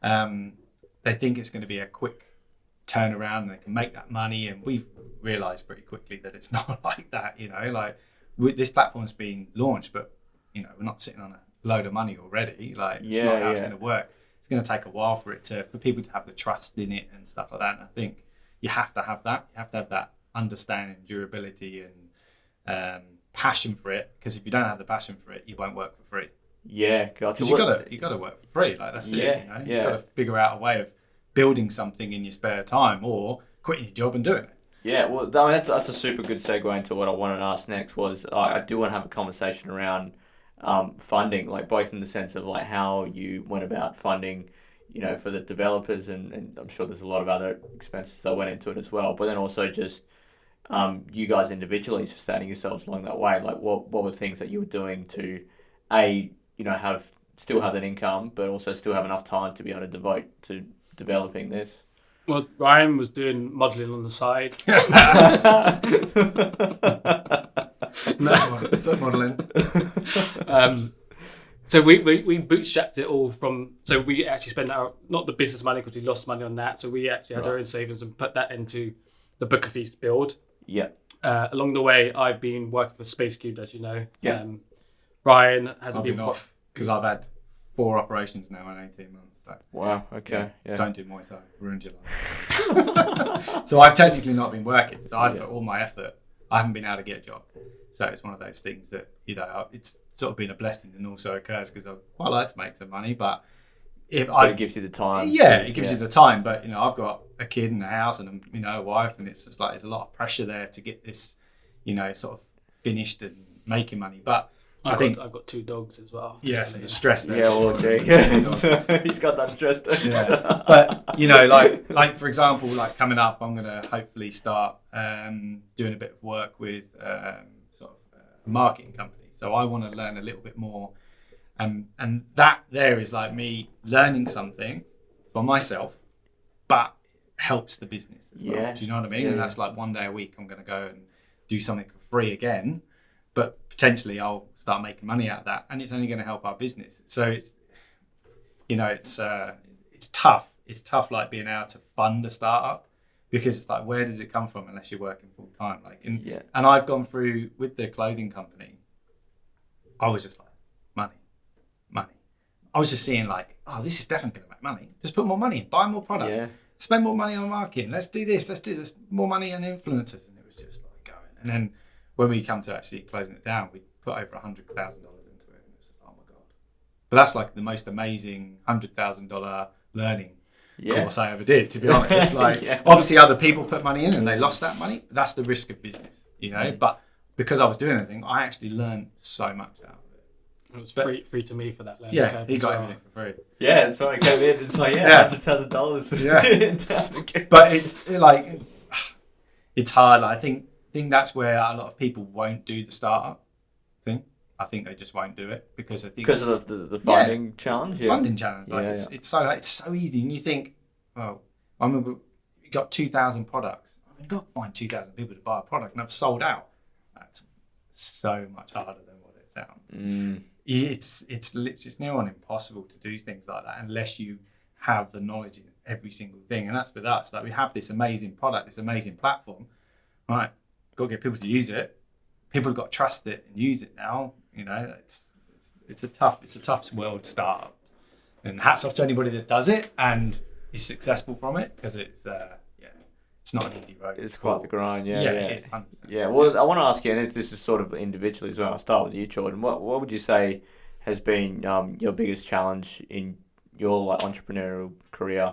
they think it's going to be a quick turnaround and they can make that money, and we've realized pretty quickly that it's not like that. This platform's been launched, but we're not sitting on a load of money already. Like it's not how it's going to work. it's going to take a while for people to have the trust in it and stuff like that. And I think you have to have that. You have to have that understanding, durability, and passion for it. Because if you don't have the passion for it, you won't work for free. Yeah, gotcha. Because you got to work for free. Like that's it. You know? You've got to figure out a way of building something in your spare time or quitting your job and doing it. Yeah, well, I mean, that's a super good segue into what I wanted to ask next. Was I do want to have a conversation around funding, like both in the sense of like how you went about funding, you know, for the developers, and I'm sure there's a lot of other expenses that went into it as well. But then also just you guys individually sustaining yourselves along that way. Like, what were the things that you were doing to still have that income, but also still have enough time to be able to devote to developing this? Well, Ryan was doing modelling on the side. It's modelling. So we bootstrapped it all from. So we actually spent not the business money because we lost money on that. So we actually had our own savings and put that into the Booker Feast build. Yeah. Along the way, I've been working for Space Cube, as you know. Yeah. Ryan hasn't been off because I've had 4 operations now in 18 months. So. Wow. Okay. Yeah. Don't do Muay Thai. Ruined your life. So I've technically not been working. So I've put all my effort. I haven't been able to get a job. So it's one of those things that, you know, it's sort of been a blessing and also a curse because I quite like to make some money, but it gives you the time. Yeah, it gives you the time. But, you know, I've got a kid and a house and, you know, a wife, and it's just like there's a lot of pressure there to get this, you know, sort of finished and making money. But I've got 2 dogs as well. Yes, the stress there. Yeah, well, Jake. He's got that stress too. Yeah. But, you know, like for example, like coming up, I'm going to hopefully start doing a bit of work with sort of a marketing company. So I want to learn a little bit more. And that there is like me learning something for myself, but helps the business as well. Do you know what I mean? Yeah, and that's like one day a week I'm going to go and do something for free again, but potentially I'll start making money out of that, and it's only going to help our business. So it's, you know, it's tough. It's tough, like being able to fund a startup, because it's like, where does it come from unless you're working full time? Like, and I've gone through with the clothing company. I was just like, money. I was just seeing like, oh, this is definitely going to make money. Just put more money in, buy more product. Yeah. Spend more money on marketing. Let's do this. More money on influencers. And it was just like going. And then when we come to actually closing it down, we put over $100,000 into it. And it was just, oh my God. But that's like the most amazing $100,000 learning course I ever did, to be honest. Like, obviously other people put money in and they lost that money. That's the risk of business, you know. But because I was doing everything, I actually learned so much out of it. It was free to me for that learning. Yeah, he got everything for free. Yeah, that's why I came in. It's like, $100,000. Yeah. But it's like, it's hard. Like, I think that's where a lot of people won't do the startup thing. I think they just won't do it because I think of the funding challenge. Funding challenge. Like it's so easy, and you think, well, I remember we got 2,000 products. I mean, you've got to find 2,000 people to buy a product, and I've sold out. That's so much harder than what it sounds. It's near on impossible to do things like that unless you have the knowledge in every single thing. And that's with us. Like, we have this amazing product, this amazing platform, right? Got to get people to use it. People have got to trust it and use it now. You know, it's a tough world startup. And hats off to anybody that does it and is successful from it, because it's not an easy road. It's quite the grind, yeah. It is, 100%. Yeah, well, I want to ask you, and this is sort of individually as well. I'll start with you, Jordan. What would you say has been your biggest challenge in your entrepreneurial career?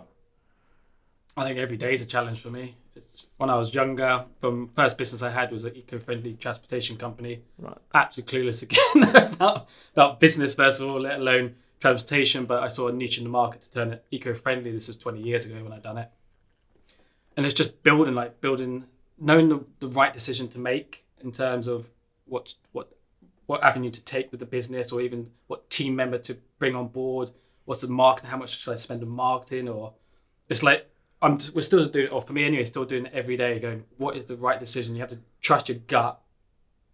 I think every day is a challenge for me. It's when I was younger, the first business I had was an eco-friendly transportation company. Right. Absolutely clueless again about business, first of all, let alone transportation. But I saw a niche in the market to turn it eco-friendly. This was 20 years ago when I done it. And it's just building, knowing the right decision to make in terms of what avenue to take with the business, or even what team member to bring on board. What's the market? How much should I spend on marketing? Or it's like we're still doing it, or for me anyway, still doing it every day. Going, what is the right decision? You have to trust your gut,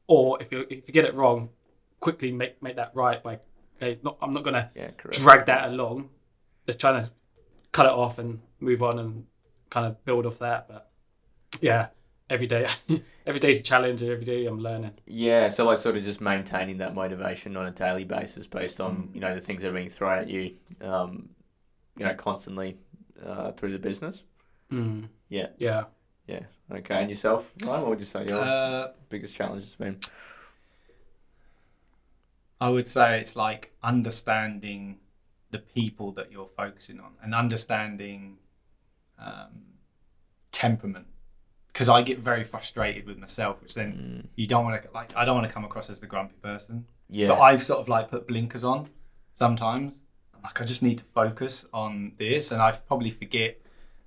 or if you get it wrong, quickly make that right by, I'm not gonna drag that along. Just trying to cut it off and move on and kind of build off that. But yeah, every day's a challenge, and every day I'm learning. Yeah, so like sort of just maintaining that motivation on a daily basis based on the things that are being thrown at you. constantly through the business. Yeah. Yeah. Yeah. Okay. And yourself, Ryan? What would you say your biggest challenge has been? I would say it's like understanding the people that you're focusing on and understanding temperament. Because I get very frustrated with myself, which then you don't want to, like, I don't want to come across as the grumpy person. Yeah. But I've sort of like put blinkers on sometimes. Like, I just need to focus on this, and I probably forget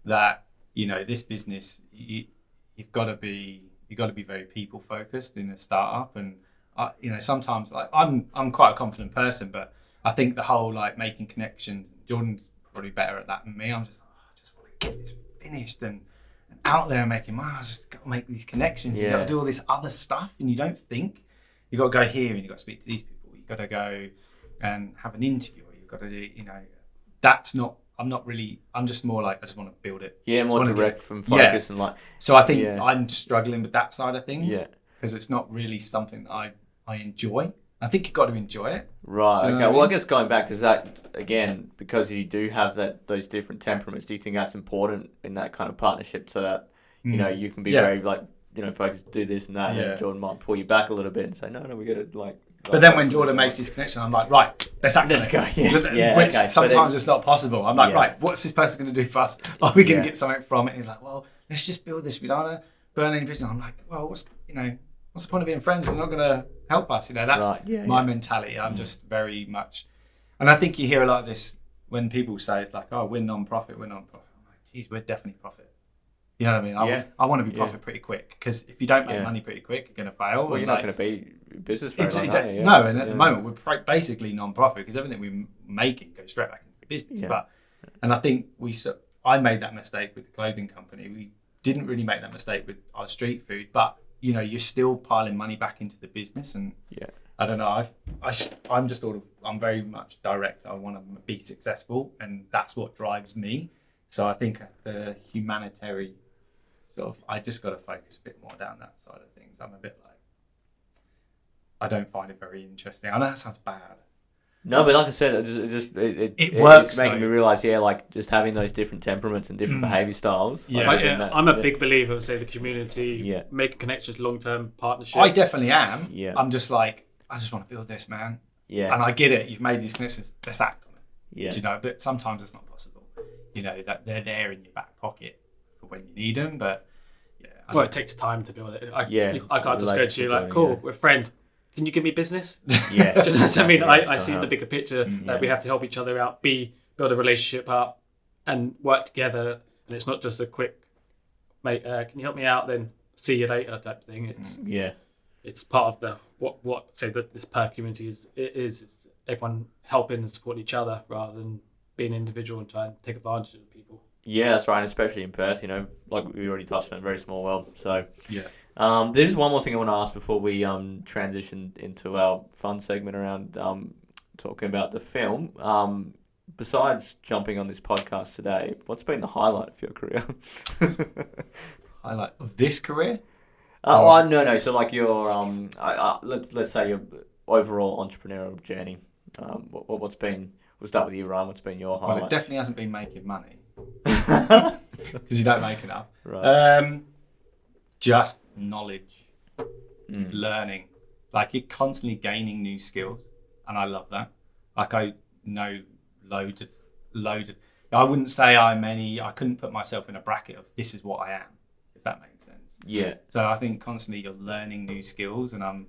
that, this business, you've got to be very people focused in a startup. And sometimes, like, I'm quite a confident person, but I think the whole like making connections, Jordan's probably better at that than me. I'm just I just want to get this finished and out there and making money. I just got to make these connections. Yeah. You got to do all this other stuff, and you don't think. You got to go here and you got to speak to these people. You got to go and have an interview. You've got to do, that's not. I'm just more like, I just want to build it. Yeah, more direct from focus and like. So I think I'm struggling with that side of things. Yeah. Because it's not really something that I enjoy. I think you've got to enjoy it. Right. Do you know Okay. what I Well, I mean? guess going back to that again, because you do have those different temperaments. Do you think that's important in that kind of partnership, so that you can be very like focused, do this and that, and then Jordan might pull you back a little bit and say, no, we got to like. But then when Jordan makes this connection, I'm like, right, let's act on Let's it. go. Yeah. Which Okay. sometimes it's not possible. I'm like, Yeah. right, what's this person going to do for us? Are we going to Yeah. get something from it? And he's like, well, let's just build this. We don't want to burn any business. I'm like, well, what's the point of being friends if they're not going to help us? That's Right. my mentality. I'm just very much, and I think you hear a lot of this when people say it's like, oh, we're non-profit. I'm like, geez, we're definitely profit. You know what I mean? I want to be profit pretty quick, because if you don't make money pretty quick, you're going to fail. Well, you're not going to be business for And at the moment we're basically non-profit, because everything we're making goes straight back into the business. Yeah. And I think I made that mistake with the clothing company. We didn't really make that mistake with our street food, but you're still piling money back into the business. And I don't know. I'm very much direct. I want to be successful, and that's what drives me. So I think the humanitarian I just got to focus a bit more down that side of things. I'm a bit like, I don't find it very interesting. I know that sounds bad. No, but like I said, it works. It's making me realise, like just having those different temperaments and different behaviour styles. I'm a big believer of, say, the community, making connections, long-term partnerships. I definitely am. Yeah. I'm just like, I just want to build this, man. Yeah. And I get it. You've made these connections. Let's act on it. Yeah. Do you know? But sometimes it's not possible. That they're there in your back pocket for when you need them. But it takes time to build it. I can't just go to you like, Relationship cool, building, we're friends. Can you give me business? Yeah. Do you know what I mean? Yeah, I see the bigger picture that we have to help each other out, build a relationship up, and work together. And it's not just a quick, mate, can you help me out? Then see you later type thing. It's part of the what say that this per community is everyone helping and supporting each other rather than being individual and trying to take advantage of people. Yeah, that's right, and especially in Perth, like we already touched on, a very small world. So, there's one more thing I want to ask before we transition into our fun segment around talking about the film. Besides jumping on this podcast today, what's been the highlight of your career? Highlight of this career? No. So, like your let's say your overall entrepreneurial journey. What's been? We'll start with you, Ryan. What's been your highlight? Well, it definitely hasn't been making money. Because you don't make enough. Right. Just knowledge, learning. Like, you're constantly gaining new skills, and I love that. Like, I know loads of. I wouldn't say I couldn't put myself in a bracket of this is what I am, if that makes sense. Yeah. So I think constantly you're learning new skills, and I'm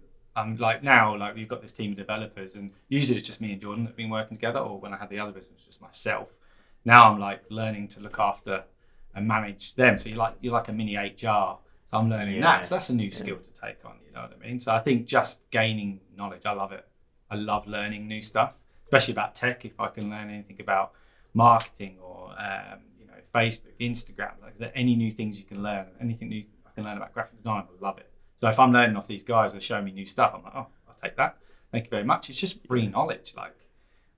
like, now, like, we've got this team of developers, and usually it's just me and Jordan that have been working together, or when I had the other business, it's just myself. Now I'm like learning to look after and manage them. So you're like a mini HR. So I'm learning that. So that's a new skill to take on. You know what I mean? So I think just gaining knowledge. I love it. I love learning new stuff, especially about tech. If I can learn anything about marketing or Facebook, Instagram, like, is there any new things you can learn? Anything new I can learn about graphic design? I love it. So if I'm learning off these guys, they're showing me new stuff. I'm like, oh, I'll take that. Thank you very much. It's just free knowledge. Like,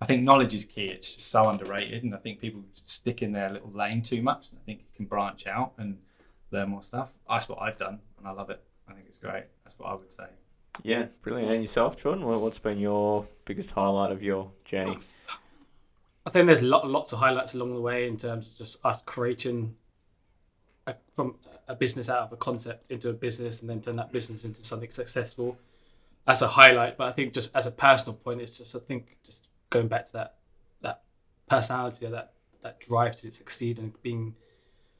I think knowledge is key. It's just so underrated, and I think people stick in their little lane too much. And I think you can branch out and learn more stuff. That's what I've done, and I love it. I think it's great. That's what I would say. Yeah, brilliant. And yourself, Jordan? What's been your biggest highlight of your journey? I think there's lots of highlights along the way in terms of just us creating from a business out of a concept into a business, and then turn that business into something successful. That's a highlight. But I think just as a personal point, it's just, I think, just going back to that personality, or that drive to succeed, and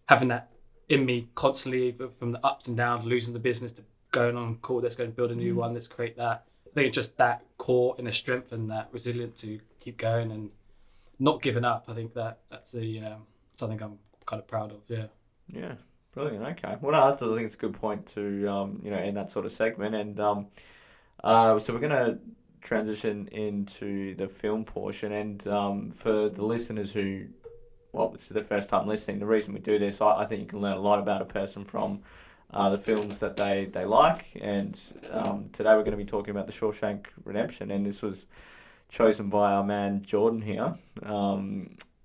having that in me constantly, from the ups and downs, losing the business to going on, cool, let's go and build a new one, let's create that. I think it's just that core inner strength and that resilience to keep going and not giving up. I think that's something I'm kind of proud of. Yeah, brilliant. Okay, well, no, I think it's a good point to end that sort of segment, and so we're gonna transition into the film portion, and for the listeners who, well, this is their first time listening, the reason we do this, I think you can learn a lot about a person from the films that they like, and today we're going to be talking about The Shawshank Redemption, and this was chosen by our man Jordan here,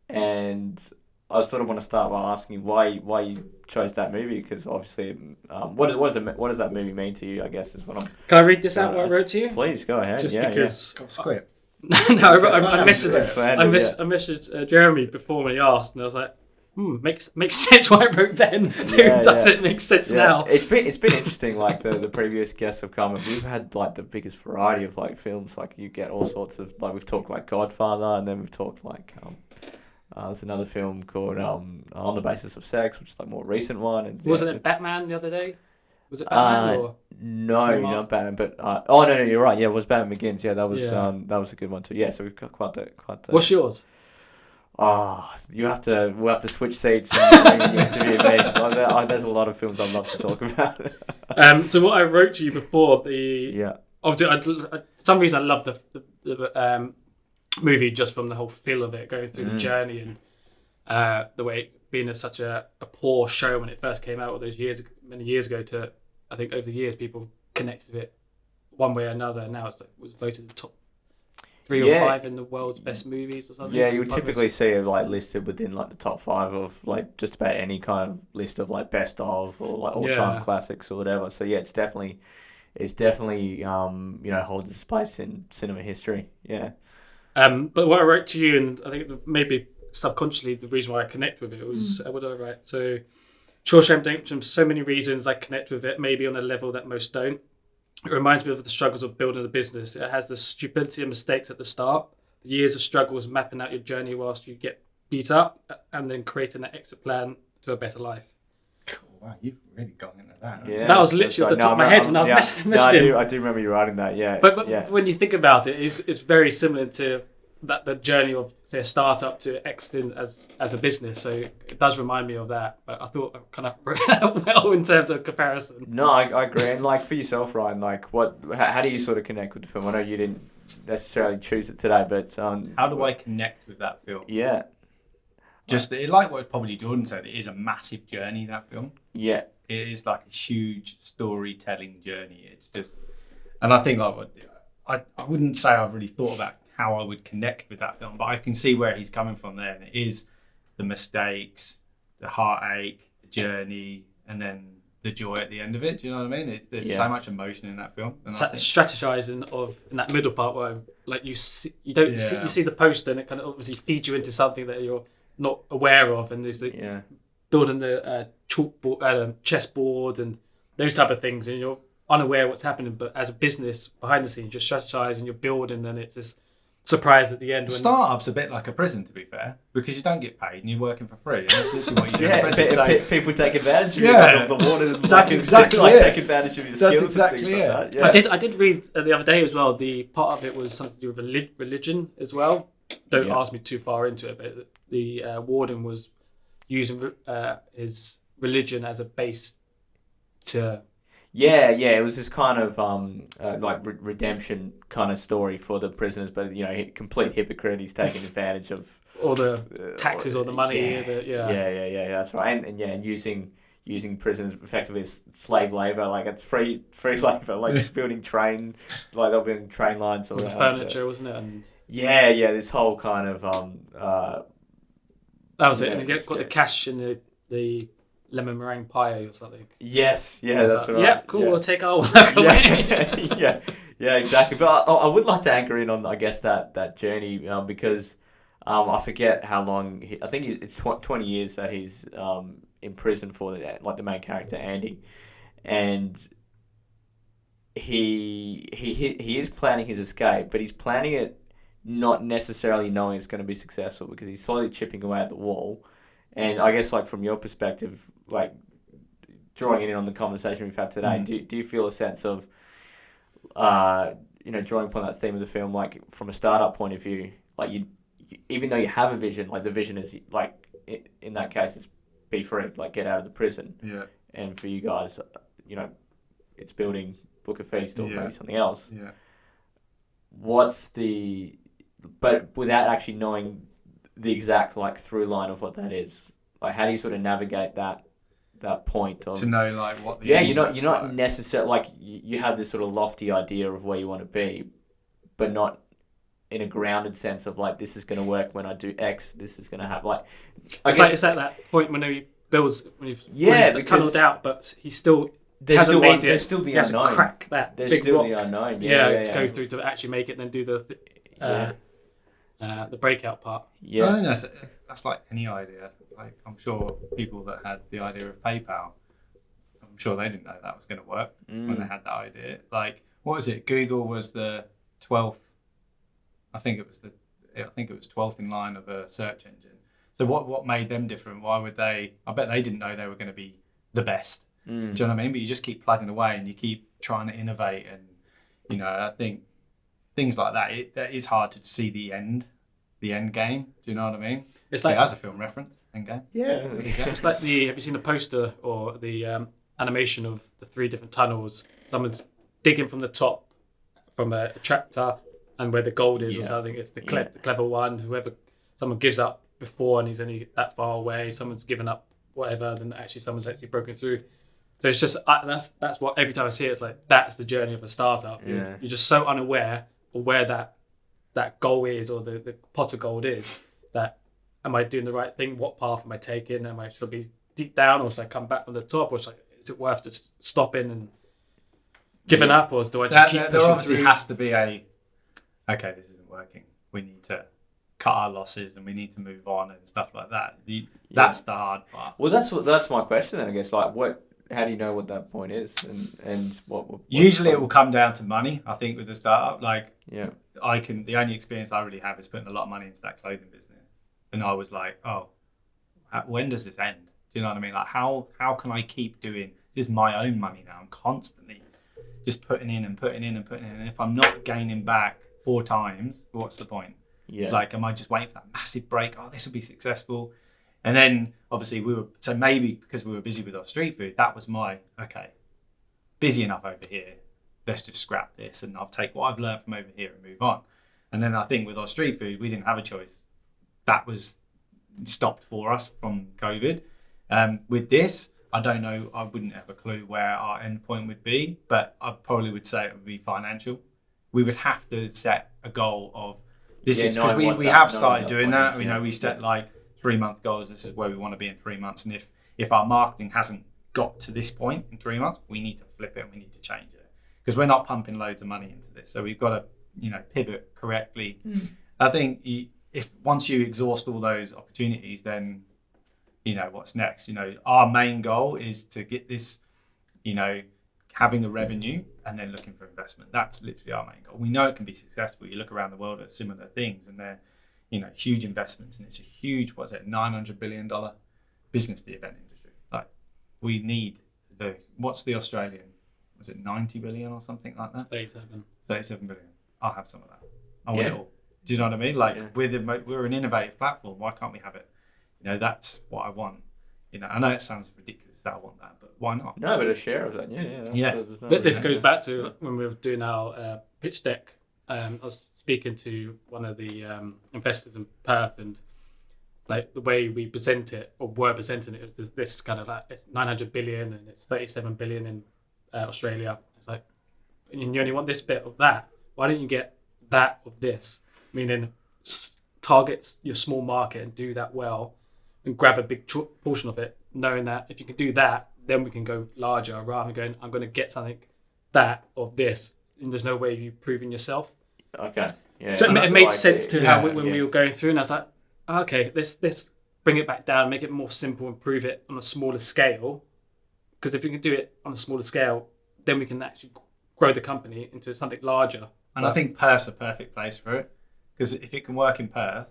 and I sort of want to start by asking you why you chose that movie, because obviously, what does that movie mean to you, I guess, is what I'm... Can I read this out what I wrote to you? Please, go ahead. Just yeah, because... Got a script. No, I messaged Jeremy before when he asked, and I was like, makes sense what I wrote then. Does it make sense now? It's been interesting. Like the previous guests have come, and we've had like the biggest variety of like films. Like you get all sorts of, like, we've talked like Godfather, and then we've talked like there's another film called On the Basis of Sex, which is like a more recent one. And wasn't it Batman the other day? Was it Batman or? No, not Batman. But no, you're right. Yeah, it was Batman Begins. Yeah, that was a good one too. Yeah, so we've got quite the. What's yours? We'll have to switch seats. And there's a lot of films I'd love to talk about. So what I wrote to you before obviously, for some reason I love the movie just from the whole feel of it, going through the journey, and the way it being such a poor show when it first came out all those many years ago, to I think over the years people connected with it one way or another, and now it was voted the top 3 or 5 in the world's best movies or something. Yeah, you would typically see it like listed within like the top 5 of like just about any kind of list of like best of or like all-time classics or whatever. So yeah, it's definitely holds its place in cinema history. Yeah. But what I wrote to you, and I think maybe subconsciously the reason why I connect with it was what did I write? So Shawshank Redemption, for so many reasons I connect with it, maybe on a level that most don't. It reminds me of the struggles of building a business. It has the stupidity and mistakes at the start, the years of struggles, mapping out your journey whilst you get beat up, and then creating an exit plan to a better life. Cool. Wow, you've really gone into that. Yeah, that was literally at the top of my head when I was messaging. I do remember you writing that. Yeah. But when you think about it, it's very similar to the journey of, say, a startup to exiting as a business. So it does remind me of that. But I thought I kind of well in terms of comparison. No, I agree. And like for yourself, Ryan, like how do you sort of connect with the film? I know you didn't necessarily choose it today, but how do I connect with that film? Yeah. Just like what probably Jordan said, it is a massive journey, that film. Yeah. It is like a huge storytelling journey. It's just, and I think like I wouldn't say I've really thought about how I would connect with that film, but I can see where he's coming from there. And it is the mistakes, the heartache, the journey, and then the joy at the end of it. Do you know what I mean? There's so much emotion in that film. And that strategizing in that middle part where like you see the poster, and it kind of obviously feeds you into something that you're not aware of, and there's the building the chalkboard, chessboard, and those type of things, and you're unaware what's happening. But as a business behind the scenes, you're strategizing, you're building, and it's this surprise at the end. Startup's a bit like a prison, to be fair, because you don't get paid and you're working for free. And that's literally what you do in a prison. So people take advantage of you. The water. That's exactly it. Take advantage of your skills. That's exactly it. Like that. Yeah. I did read the other day as well. The part of it was something to do with religion as well. Don't ask me too far into it, but the warden was using his religion as a base to. Yeah, it was this kind of like redemption kind of story for the prisoners, but complete hypocrite. He's taking advantage of all the taxes or the money. Yeah, that's right, and using prisoners effectively as slave labor, like it's free labor, like building train lines or the furniture, wasn't it? And this whole kind of that was it, and you got the cash in the lemon meringue pie or something. Yes, that's right. Yeah, cool. We'll take our work away. Yeah, exactly. But I would like to anchor in on, I guess, that journey because I forget how long. I think it's 20 years that he's in prison for that, like the main character Andy, and he is planning his escape, but he's planning it not necessarily knowing it's going to be successful because he's slowly chipping away at the wall. And I guess, like, from your perspective, like, drawing in on the conversation we've had today, do you feel a sense of, drawing upon that theme of the film, like, from a startup point of view, like, even though you have a vision, like, the vision is, like, in that case, it's be free, like, get out of the prison. Yeah. And for you guys, it's building Book a Feast or maybe something else. Yeah. But without actually knowing the exact, like, through line of what that is, like, how do you sort of navigate that point of, to know, like, what the you're not necessarily, like, you have this sort of lofty idea of where you want to be, but not in a grounded sense of, like, this is going to work when I do X, this is going to happen. Like, it's at that point when he builds, when he's tunneled out, but he still hasn't made it. There's still the unknown. Crack that there's big still rock. the unknown. To go through to actually make it, and then do the breakout part. Yeah, I think that's like any idea. Like, I'm sure people that had the idea of PayPal, I'm sure they didn't know that was going to work when they had that idea. Like, what was it? Google was the 12th. I think it was 12th in line of a search engine. So what made them different? Why would they? I bet they didn't know they were going to be the best. Do you know what I mean? But you just keep plugging away and you keep trying to innovate, and I think things like that. That is hard to see the end game. Do you know what I mean? It's like as a film reference, end game. Yeah. It's like have you seen the poster or the animation of the 3 different tunnels? Someone's digging from the top from a tractor, and where the gold is or something. It's the clever one. Someone gives up before and he's only that far away. Someone's given up whatever, then actually someone's actually broken through. So it's just that's what every time I see it, it's like that's the journey of a startup. You're just so unaware of where that goal is, or the pot of gold is. That am I doing the right thing? What path am I taking? Should I be deep down, or should I come back from the top, or is it worth just stopping and giving up, or do I just keep pushing there obviously through? has to be okay, this isn't working. We need to cut our losses and we need to move on and stuff like that. That's the hard part. Well, that's my question then, I guess. Like, how do you know what that point is, and what usually it will come down to money, I think, with the startup. Like, the only experience I really have is putting a lot of money into that clothing business, and I was like, when does this end? Do you know what I mean? Like, how can I keep doing this? Is my own money now. I'm constantly just putting in, and if I'm not gaining back 4 times, what's the point? Like, am I just waiting for that massive break? This will be successful. And then obviously maybe because we were busy with our street food, that was busy enough over here. Let's just scrap this, and I'll take what I've learned from over here and move on. And then I think with our street food, we didn't have a choice. That was stopped for us from COVID. With this, I don't know. I wouldn't have a clue where our end point would be, but I probably would say it would be financial. We would have to set a goal of this is because we have started doing that. We set like 3-month goals. This is where we want to be in 3 months. And if our marketing hasn't got to this point in 3 months, we need to flip it and we need to change it, because we're not pumping loads of money into this. So we've got to, pivot correctly. I think if once you exhaust all those opportunities, then, what's next? Our main goal is to get this, having a revenue and then looking for investment. That's literally our main goal. We know it can be successful. You look around the world at similar things, and they're, huge investments, and it's a huge, $900 billion business, the event industry. Like, we need what's the Australian? Was it 90 billion or something like that? 37 billion. I'll have some of that. I want it all. Do you know what I mean? Like, we're an innovative platform. Why can't we have it? That's what I want. I know it sounds ridiculous that I want that, but why not? No, but a share of that. This goes back to when we were doing our pitch deck. I was speaking to one of the investors in Perth, and like the way we present it, or were presenting it, was this kind of like, it's 900 billion and it's 37 billion in Australia. It's like, and you only want this bit of that. Why don't you get that of this? Meaning, targets your small market and do that well, and grab a big portion of it, knowing that if you can do that, then we can go larger, rather than going, I'm going to get something that of this, and there's no way you've proven yourself. Okay. Yeah. So and it that's made like sense it- to yeah, how when we were going through, and I was like, okay, let's bring it back down, make it more simple, improve it on a smaller scale. Because if we can do it on a smaller scale, then we can actually grow the company into something larger. And I think Perth's a perfect place for it, because if it can work in Perth,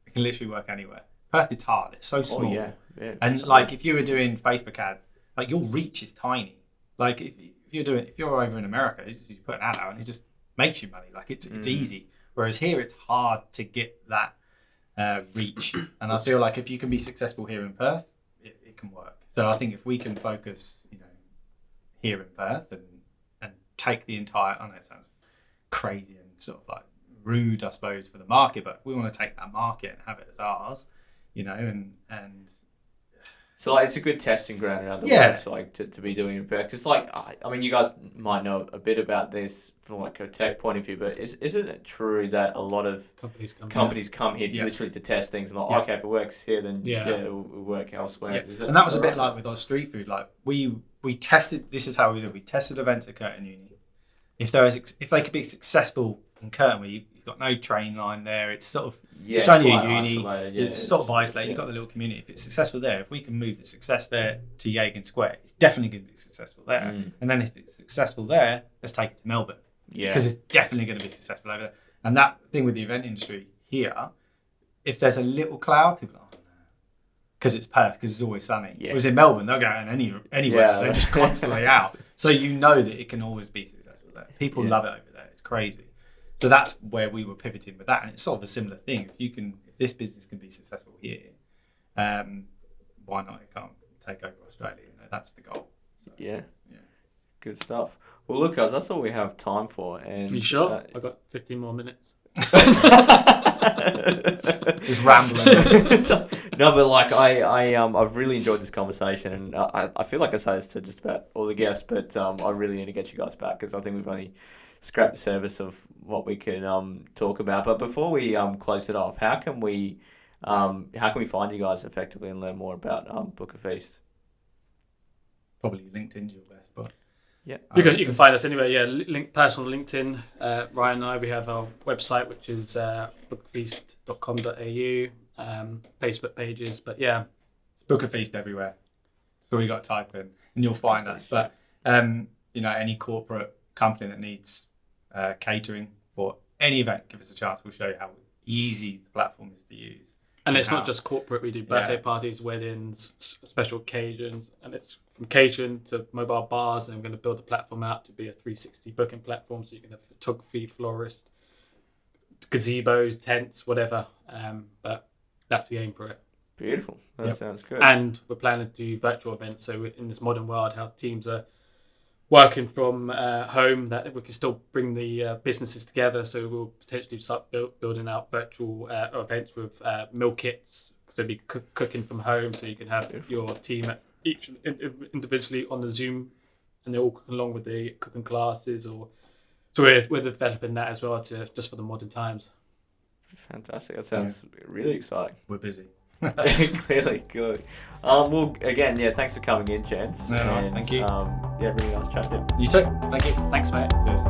it can literally work anywhere. Perth is hard; it's so small. Oh, yeah. Yeah. And like, if you were doing Facebook ads, like your reach is tiny. Like if you're over in America, you put an ad out and it just makes you money. Like it's easy. Whereas here, it's hard to get that reach. And I feel like if you can be successful here in Perth, it can work. So I think if we can focus, here in Perth and take the entire, I know it sounds crazy and sort of like rude, I suppose, for the market, but we want to take that market and have it as ours, and So like, it's a good testing ground, in other words, like to be doing it. Because like, I mean, you guys might know a bit about this from like a tech point of view, but isn't it true that a lot of companies come here literally to test things and like, okay, if it works here, then it'll work elsewhere. Yeah. And that was a bit like with our street food. Like we tested. This is how we did. We tested events at Curtin Uni. If they could be successful in Curtin, where you've got no train line there, it's sort of it's only a uni. It's sort of isolated. You've got the little community. If it's successful there, if we can move the success there to Yagan Square, it's definitely going to be successful there. And then if it's successful there, let's take it to Melbourne. Yeah, because it's definitely going to be successful over there. And that thing with the event industry here, if there's a little cloud, people are, because it's Perth, because it's always sunny. Yeah. Whereas in Melbourne, they'll go anywhere. They're just constantly out. So you know that it can always be successful there. People love it over there. It's crazy. So that's where we were pivoting with that, and it's sort of a similar thing. If this business can be successful here, why not? It can't take over Australia. That's the goal. So, yeah, good stuff. Well, look, guys, that's all we have time for. And you sure? I've got 15 more minutes. Just rambling. No, but like I've really enjoyed this conversation, and I feel like I say this to just about all the guests, but I really need to get you guys back, because I think we've only scratched the surface of what we can talk about. But before we close it off, how can we find you guys effectively and learn more about Book a Feast? Probably LinkedIn's your best, but yeah, you can find us anywhere. Yeah, personal LinkedIn. Ryan and I, we have our website, which is bookafeast.com.au. Facebook pages, but yeah, it's Book a Feast everywhere. So you got to type in, and you'll find us. But any corporate company that needs catering for any event, give us a chance. We'll show you how easy the platform is to use. And it's not just corporate. We do birthday parties, weddings, special occasions, and it's from catering to mobile bars. And we're going to build the platform out to be a 360 booking platform, so you can have photography, florist, gazebos, tents, whatever. But that's the aim for it. Beautiful. That sounds good. And we're planning to do virtual events. So in this modern world, how teams are working from home, that we can still bring the businesses together. So we'll potentially start building out virtual events with meal kits. So be cooking from home, so you can have your team each individually on the Zoom, and they're all cooking along with the cooking classes. So we're developing that as well, just for the modern times. Fantastic. That sounds really exciting. We're busy. Clearly, good. Well, again, thanks for coming in, gents. No, thank you. Really nice chat. You too. Thank you. Thanks, mate. Cheers.